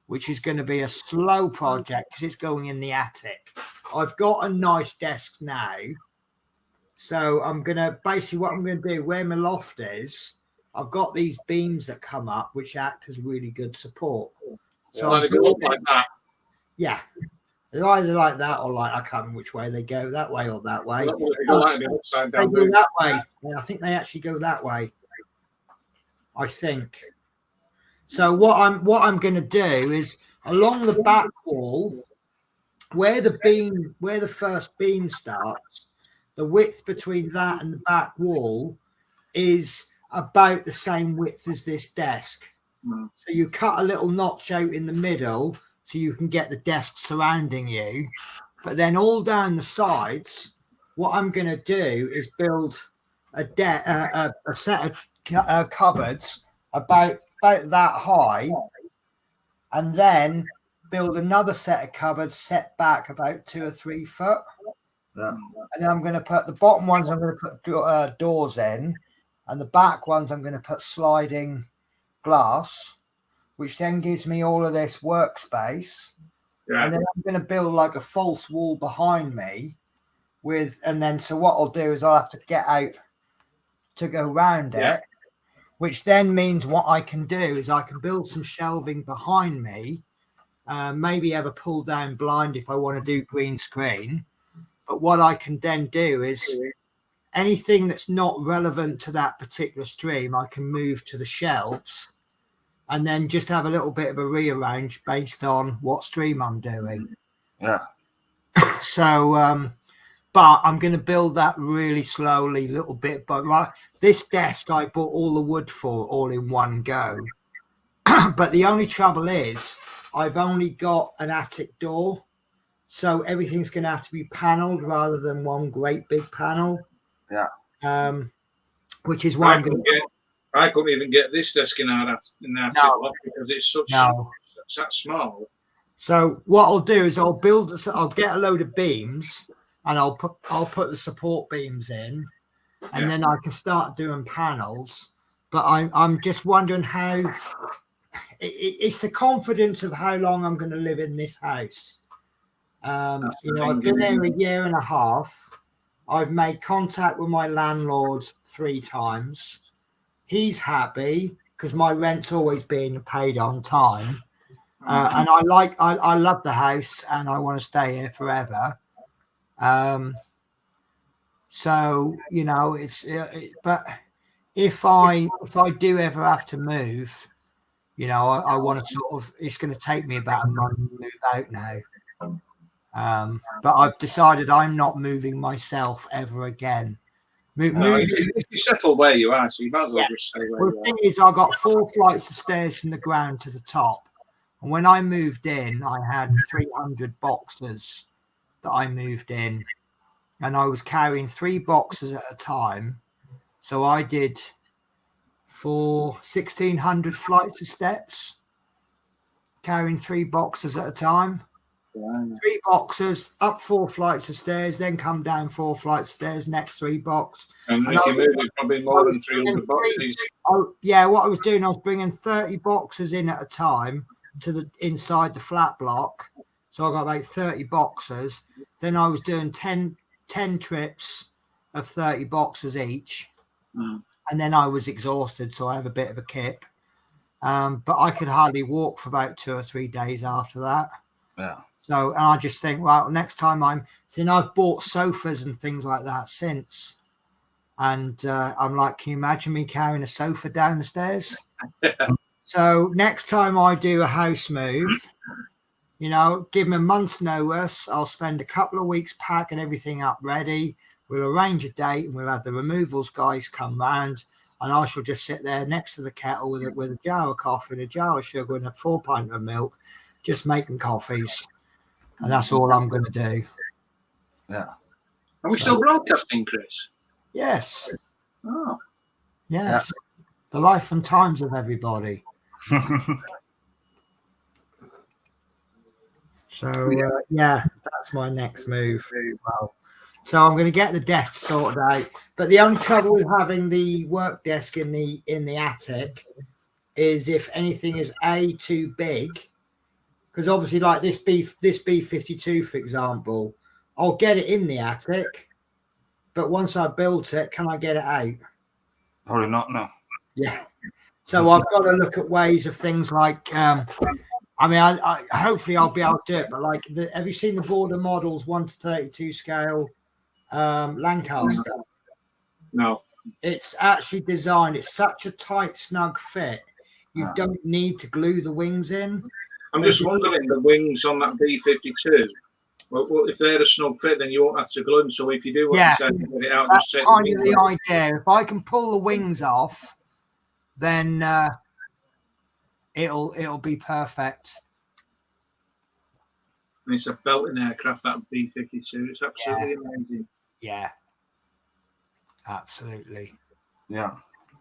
which is going to be a slow project because it's going in the attic. I've got a nice desk now. So I'm going to basically what I'm going to do where my loft is, I've got these beams that come up, which act as really good support. So they go up like that. Yeah. They're either like that or like, I can't remember which way they go, that way or that way. They go that way. Yeah, I think they actually go that way. I think. So what I'm going to do is along the back wall, where the first beam starts, the width between that and the back wall is about the same width as this desk. So you cut a little notch out in the middle so you can get the desk surrounding you. But then all down the sides, what I'm going to do is build a set of cupboards about that high, and then build another set of cupboards set back about 2 or 3 foot. Yeah. And then I'm going to put the bottom ones, I'm going to put doors in, and the back ones I'm going to put sliding glass, which then gives me all of this workspace. Yeah. And then I'm going to build like a false wall behind me so what I'll do is I'll have to get out to go round it, which then means what I can do is I can build some shelving behind me, maybe have a pull down blind if I want to do green screen. But what I can then do is anything that's not relevant to that particular stream, I can move to the shelves and then just have a little bit of a rearrange based on what stream I'm doing. Yeah. So, but I'm going to build that really slowly, little bit. But this desk I bought all the wood for all in one go. But the only trouble is I've only got an attic door. So everything's going to have to be panelled rather than one great big panel. Yeah. Which is why I couldn't even get this desk in our attic because it's that small. So what I'll do is I'll get a load of beams and I'll put the support beams in, and then I can start doing panels. But I'm just wondering how it's the confidence of how long I'm going to live in this house. I've been there a year and a half. I've made contact with my landlord 3 times. He's happy because my rent's always being paid on time. And I love the house and I want to stay here forever. So, but if I do ever have to move, I want to it's going to take me about a month to move out now. But I've decided I'm not moving myself ever again. If you settle where you are, so you might as well just stay where you are. The thing is, I got 4 flights of stairs from the ground to the top. And when I moved in, I had 300 boxes that I moved in. And I was carrying 3 boxes at a time. So I did 1,600 flights of steps, carrying 3 boxes at a time. 3 boxes, up 4 flights of stairs, then come down 4 flights of stairs, next 3 boxes. And if you move it, probably more than 300 boxes. What I was doing, I was bringing 30 boxes in at a time to inside the flat block. So I got about 30 boxes. Then I was doing 10 trips of 30 boxes each. And then I was exhausted, so I have a bit of a kip. But I could hardly walk for about 2 or 3 days after that. Yeah. So, and I just think, well, next time I've bought sofas and things like that since. And I'm like, can you imagine me carrying a sofa down the stairs? So next time I do a house move, give me a month's notice. I'll spend a couple of weeks packing everything up ready. We'll arrange a date and we'll have the removals guys come round, and I shall just sit there next to the kettle with a jar of coffee and a jar of sugar and a 4 pint of milk, just making coffees. And that's all I'm going to do. Yeah. Are we still broadcasting, Chris? Yes. Oh. Yes. Yeah. The life and times of everybody. So, that's my next move. Well, so I'm going to get the desk sorted out. But the only trouble with having the work desk in the attic is if anything is too big. Because obviously, like this B52, for example, I'll get it in the attic, but once I built it, can I get it out? Probably not, no. Yeah. So I've got to look at ways of things like, I hopefully I'll be able to do it, but like, have you seen the border models 1:32 scale Lancaster? No. It's actually designed, it's such a tight, snug fit. You don't need to glue the wings in. I'm just wondering, the wings on that B-52, well, if they're a snug fit, then you won't have to glue them. So if you do want to say, get it out, That's just take kind the of wings the off. idea. If I can pull the wings off, then it'll be perfect. And it's a belting aircraft, that B-52. It's absolutely amazing. Yeah, absolutely. Yeah.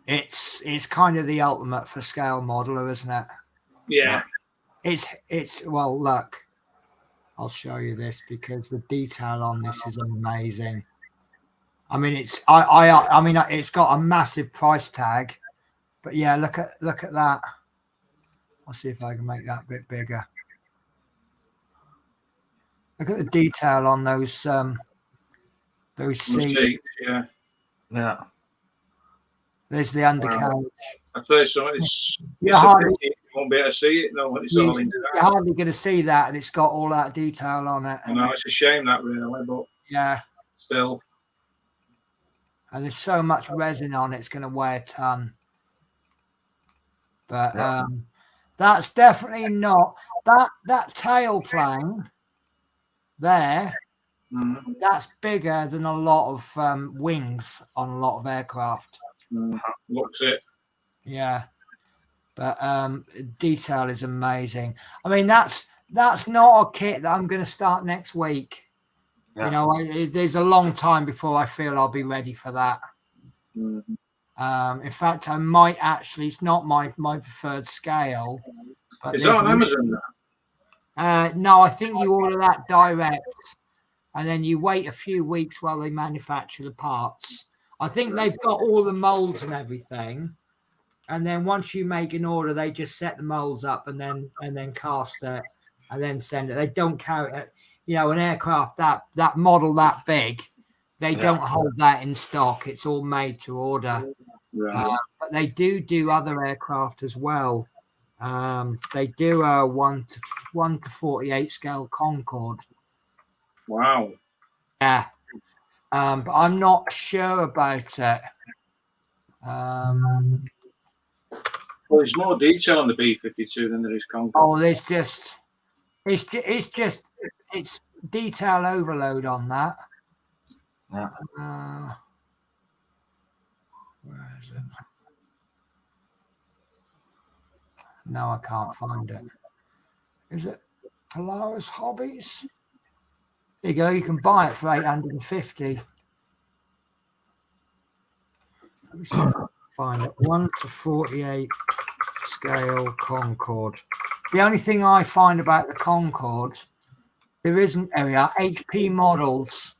It's kind of the ultimate for scale modeler, isn't it? Yeah. It's well, look, I'll show you this because the detail on this is amazing. I mean, I mean, it's got a massive price tag, but yeah, look at that. I'll see if I can make that a bit bigger. Look at the detail on those seats. Yeah. Yeah. There's the undercarriage. I tell you something, it's You're a hardly, pity you won't be able to see it. No, it's all you're inside. hardly going to see that, and it's got all that detail on it. I know, it's a shame that really, but Yeah, still. and there's so much resin on it, it's going to weigh a ton. But that's definitely not that tail plane there. Mm. That's bigger than a lot of wings on a lot of aircraft. Looks it. Yeah, but detail is amazing. I mean, that's not a kit that I'm going to start next week. Yeah. You know, there's a long time before I feel I'll be ready for that. In fact, I might actually. It's not my preferred scale. But Is that on Amazon? No, I think you order that direct, and then you wait a few weeks while they manufacture the parts. I think they've got all the molds and everything, and then once you make an order, they just set the molds up and then cast it and then send it. They don't carry it. You know, an aircraft that model that big, they don't hold that in stock. It's all made to order. Right. But they do other aircraft as well. They do a 1 to 48 scale Concorde. Wow. Yeah. But I'm not sure about it. Well, there's more detail on the B-52 than there is Concorde. Oh, it's detail overload on that. Yeah. Where is it? No, I can't find it. Is it Polaris Hobbies? There you go. You can buy it for 850. Let me see if I can find it. 1 to 48 scale Concorde. The only thing I find about the Concorde, there isn't. There we are. HP models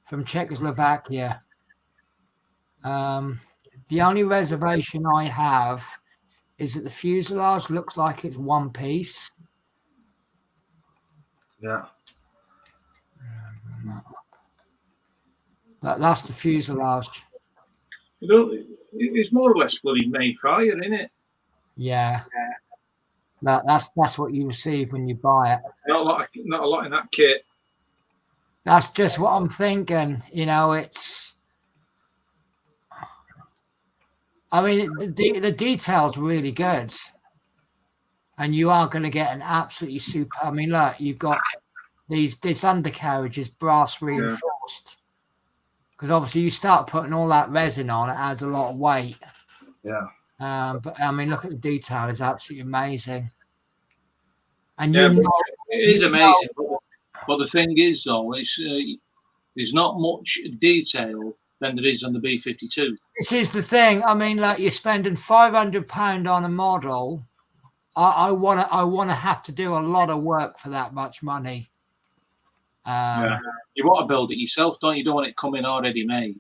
from Czechoslovakia. The only reservation I have is that the fuselage looks like it's one piece. Yeah. That's the fuselage. You know, it's more or less bloody Mayfire, isn't it? Yeah. That's what you receive when you buy it. Not a lot in that kit. That's just what I'm thinking. You know, it's. I mean, the detail's really good, and you are going to get an absolutely super. I mean, look, you've got this undercarriage is brass reinforced, because obviously you start putting all that resin on, it adds a lot of weight. Yeah. But I mean, look at the detail; it's absolutely amazing. And Yeah, it is amazing. But the thing is, though, there's not much detail than there is on the B-52. This is the thing. I mean, like you're spending £500 on a model. I want to have to do a lot of work for that much money. You want to build it yourself, don't you? You don't want it coming already made.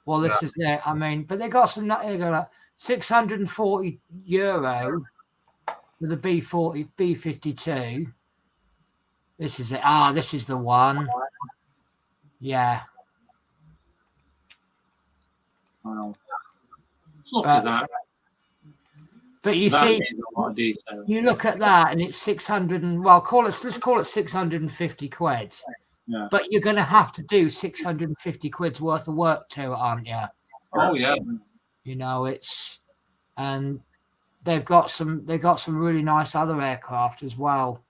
Well, this is it. I mean, but they got some. They got like €640 with the B-52. This is it. This is the one. Yeah. Wow. Look at that. But you see, you look at that, and it's 600 and let's call it 650 quid. Yeah. But you're going to have to do 650 quid's worth of work to it, aren't you? Oh yeah. You know, and they've got some really nice other aircraft as well.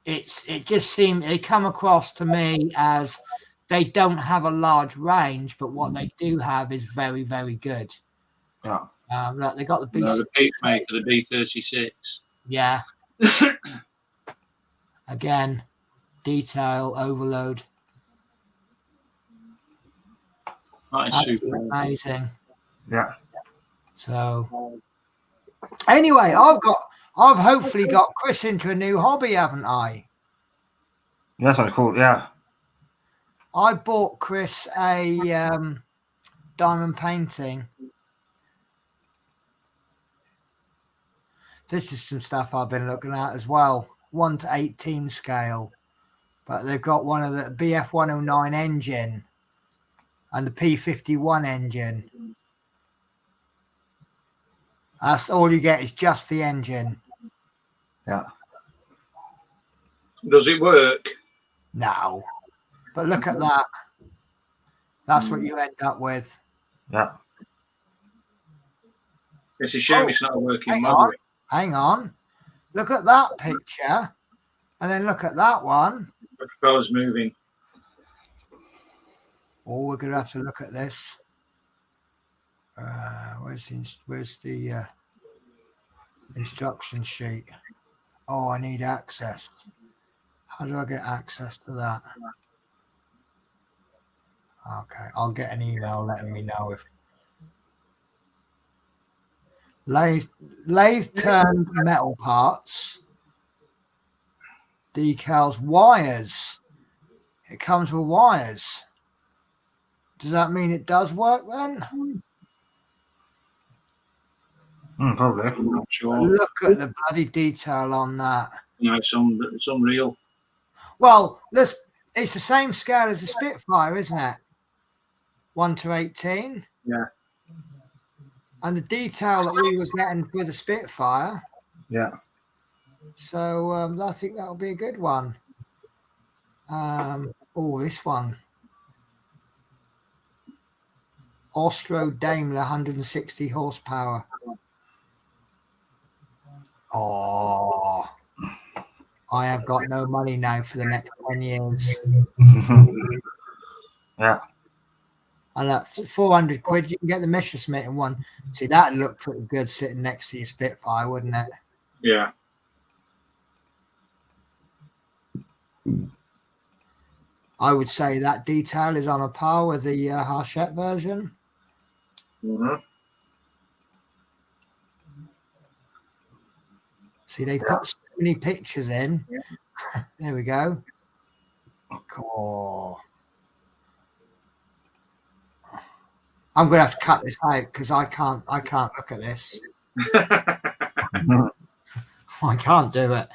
It just seemed they come across to me as they don't have a large range, but what they do have is very, very good. Yeah. Look, they got the B. The Peacemaker, the B-36. Yeah. Again, detail overload. That is super. Amazing. Yeah. So anyway, I've hopefully got Chris into a new hobby, haven't I? Yeah, sounds cool. Yeah. I bought Chris a diamond painting. This is some stuff I've been looking at as well. 1:18 scale. But they've got one of the BF-109 engine and the P-51 engine. That's all you get is just the engine. Yeah. Does it work? No. But look at that. That's what you end up with. Yeah. It's a shame it's not a working Hang model. on. Hang on. Look at that picture. And then look at that one. The propeller's moving. Oh, we're going to have to look at this. Where's the instruction sheet? Oh, I need access. How do I get access to that? Okay, I'll get an email letting me know if lathe turned metal parts, decals, wires. It comes with wires. Does that mean it does work then? Probably. I'm not sure. Look at the bloody detail on that. No, it's unreal. Well, it's the same scale as the Spitfire, isn't it? 1:18. Yeah. And the detail that we were getting with the Spitfire. Yeah. So I think that'll be a good one. This one. Austro Daimler 160 horsepower. Oh, I have got no money now for the next 10 years. Yeah. And that's 400 quid. You can get the Messerschmitt in one. See, that'd look pretty good sitting next to your Spitfire, wouldn't it? Yeah. I would say that detail is on a par with the Hachette version. Mm-hmm. See, they put so many pictures in. There we go. Oh. I'm going to have to cut this out because I can't look at this. I can't do it.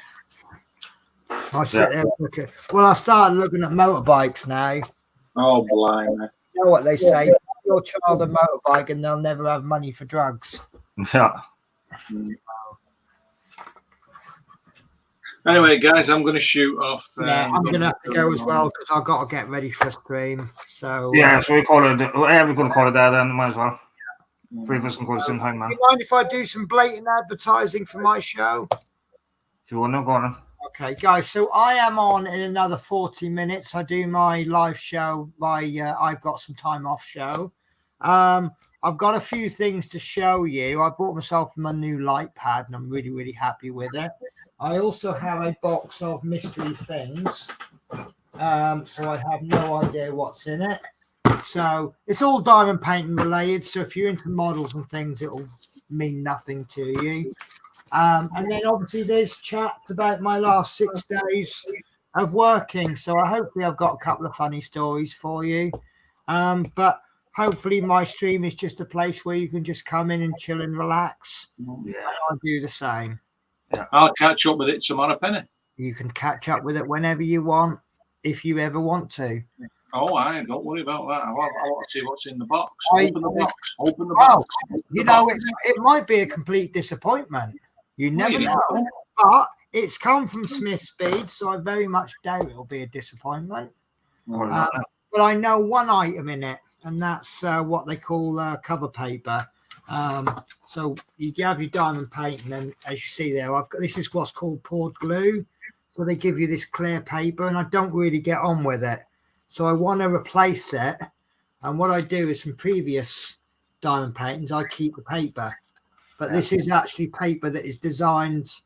I sit there and look at. Well, I started looking at motorbikes now. Oh, blimey. You know what they say? Give your child a motorbike and they'll never have money for drugs. Yeah. Anyway, guys, I'm going to shoot off. Yeah, I'm going to have to go as well because I've got to get ready for a stream. So Yeah, so we call it. Yeah, we're going to call it there then. Might as well. Three of us can go at the same time, man. do you mind if I do some blatant advertising for my show? If you want to go on. Okay, guys. So I am on in another 40 minutes. I do my live show. I've got some time off show. I've got a few things to show you. I bought myself my new light pad, and I'm really, really happy with it. I also have a box of mystery things. So I have no idea what's in it. So it's all diamond painting related. So if you're into models and things, it'll mean nothing to you. And then obviously there's chats about my last 6 days of working. So hopefully I've got a couple of funny stories for you. But hopefully my stream is just a place where you can just come in and chill and relax. Yeah. And I'll do the same. I'll catch up with it tomorrow, Penny. You can catch up with it whenever you want, if you ever want to. Oh, don't worry about that. I want to see what's in the box. I- Open the box. Open the Well, box. Open the you know, box. it might be a complete disappointment. You never you know. know. But it's come from Smith Speed, so I very much doubt it'll be a disappointment. But I know one item in it, and that's what they call cover paper. So you have your diamond paint, and then as you see there, I've got this is what's called poured glue. So they give you this clear paper, and I don't really get on with it. So I want to replace it. And what I do is from previous diamond paintings, I keep the paper. But this is actually paper that is designed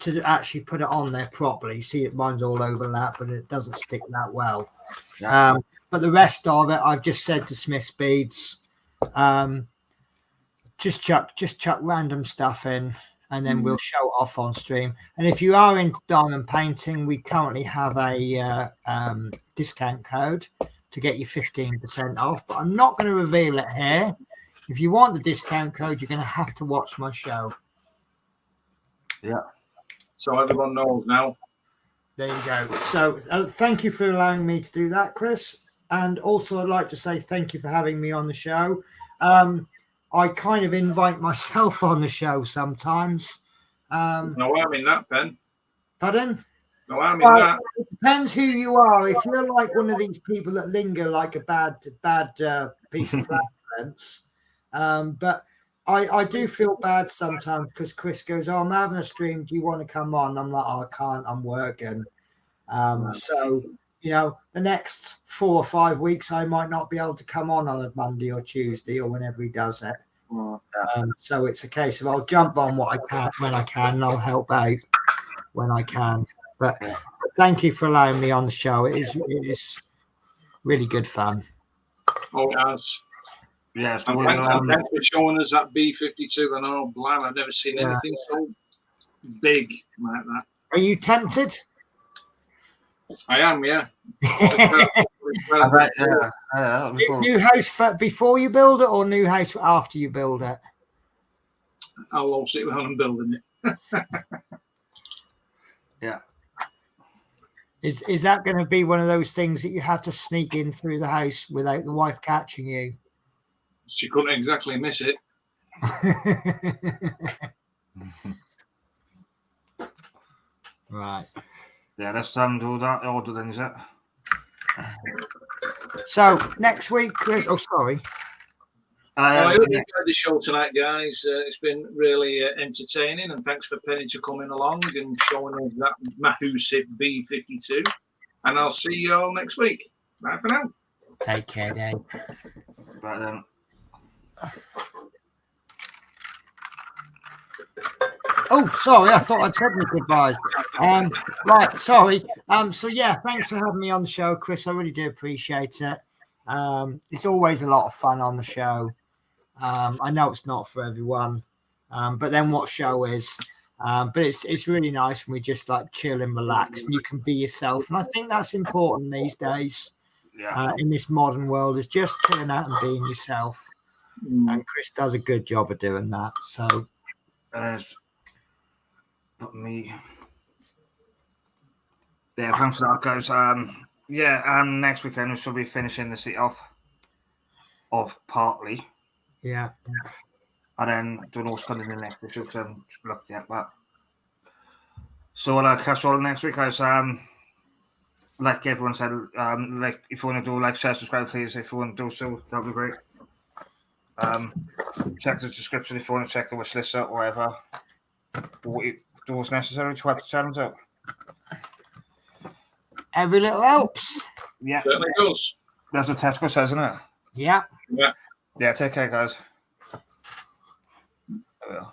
to actually put it on there properly. You see, mine's all overlap, but it doesn't stick that well. But the rest of it, I've just said to Smith's Beads, just chuck random stuff in, and then we'll show it off on stream. And if you are into diamond painting, we currently have a discount code to get you 15% off, but I'm not going to reveal it here. If you want the discount code, you're going to have to watch my show. Yeah. So everyone knows now. There you go. So thank you for allowing me to do that, Chris. And also I'd like to say thank you for having me on the show. I kind of invite myself on the show sometimes. No harm in that, Ben. Pardon? No harm in that. It depends who you are. If you're like one of these people that linger like a bad piece of fence. But I do feel bad sometimes because Chris goes, "Oh, I'm having a stream. Do you want to come on?" I'm like, "Oh, I can't. I'm working." So, you know, the next 4 or 5 weeks, I might not be able to come on a Monday or Tuesday or whenever he does it. So it's a case of I'll jump on what I can when I can, and I'll help out when I can. But thank you for allowing me on the show. It is really good fun. Oh, it has. Yes. And thanks for showing us that B52. And oh, blimey, I've never seen anything so big like that. Are you tempted? I am, yeah. New house before you build it, or new house after you build it? I'll sit down and building it. Yeah. Is that going to be one of those things that you have to sneak in through the house without the wife catching you? She couldn't exactly miss it. Right. Yeah, let's do that order then, is it? So next week, Chris. Oh, sorry. I hope you enjoyed the show tonight, guys. It's been really entertaining, and thanks for Penny to coming along and showing us that massive B52. And I'll see you all next week. Bye for now. Take care, Dave. Right then. Oh, sorry, I thought I'd said my goodbyes. Right, sorry. So yeah, thanks for having me on the show, Chris. I really do appreciate it. It's always a lot of fun on the show. I know it's not for everyone, but then what show is? But it's really nice when we just like chill and relax, and you can be yourself. And I think that's important these days. In this modern world, is just chilling out and being yourself. And Chris does a good job of doing that. So, not me. Yeah, thanks for that, guys. Next weekend we should be finishing the seat off partly. Yeah. And then don't know what's coming in the next issue because I haven't looked yet. But so I'll catch you all next week, guys. Like everyone said, like if you want to do like, share, subscribe, please. If you want to do so, that'd be great. Check the description if you want to check the wish list out or whatever. Do what's necessary to help the challenge out. Every little helps. Yeah. Certainly does. That's what Tesco says, isn't it? Yeah. Yeah. Yeah, take care, guys. I will.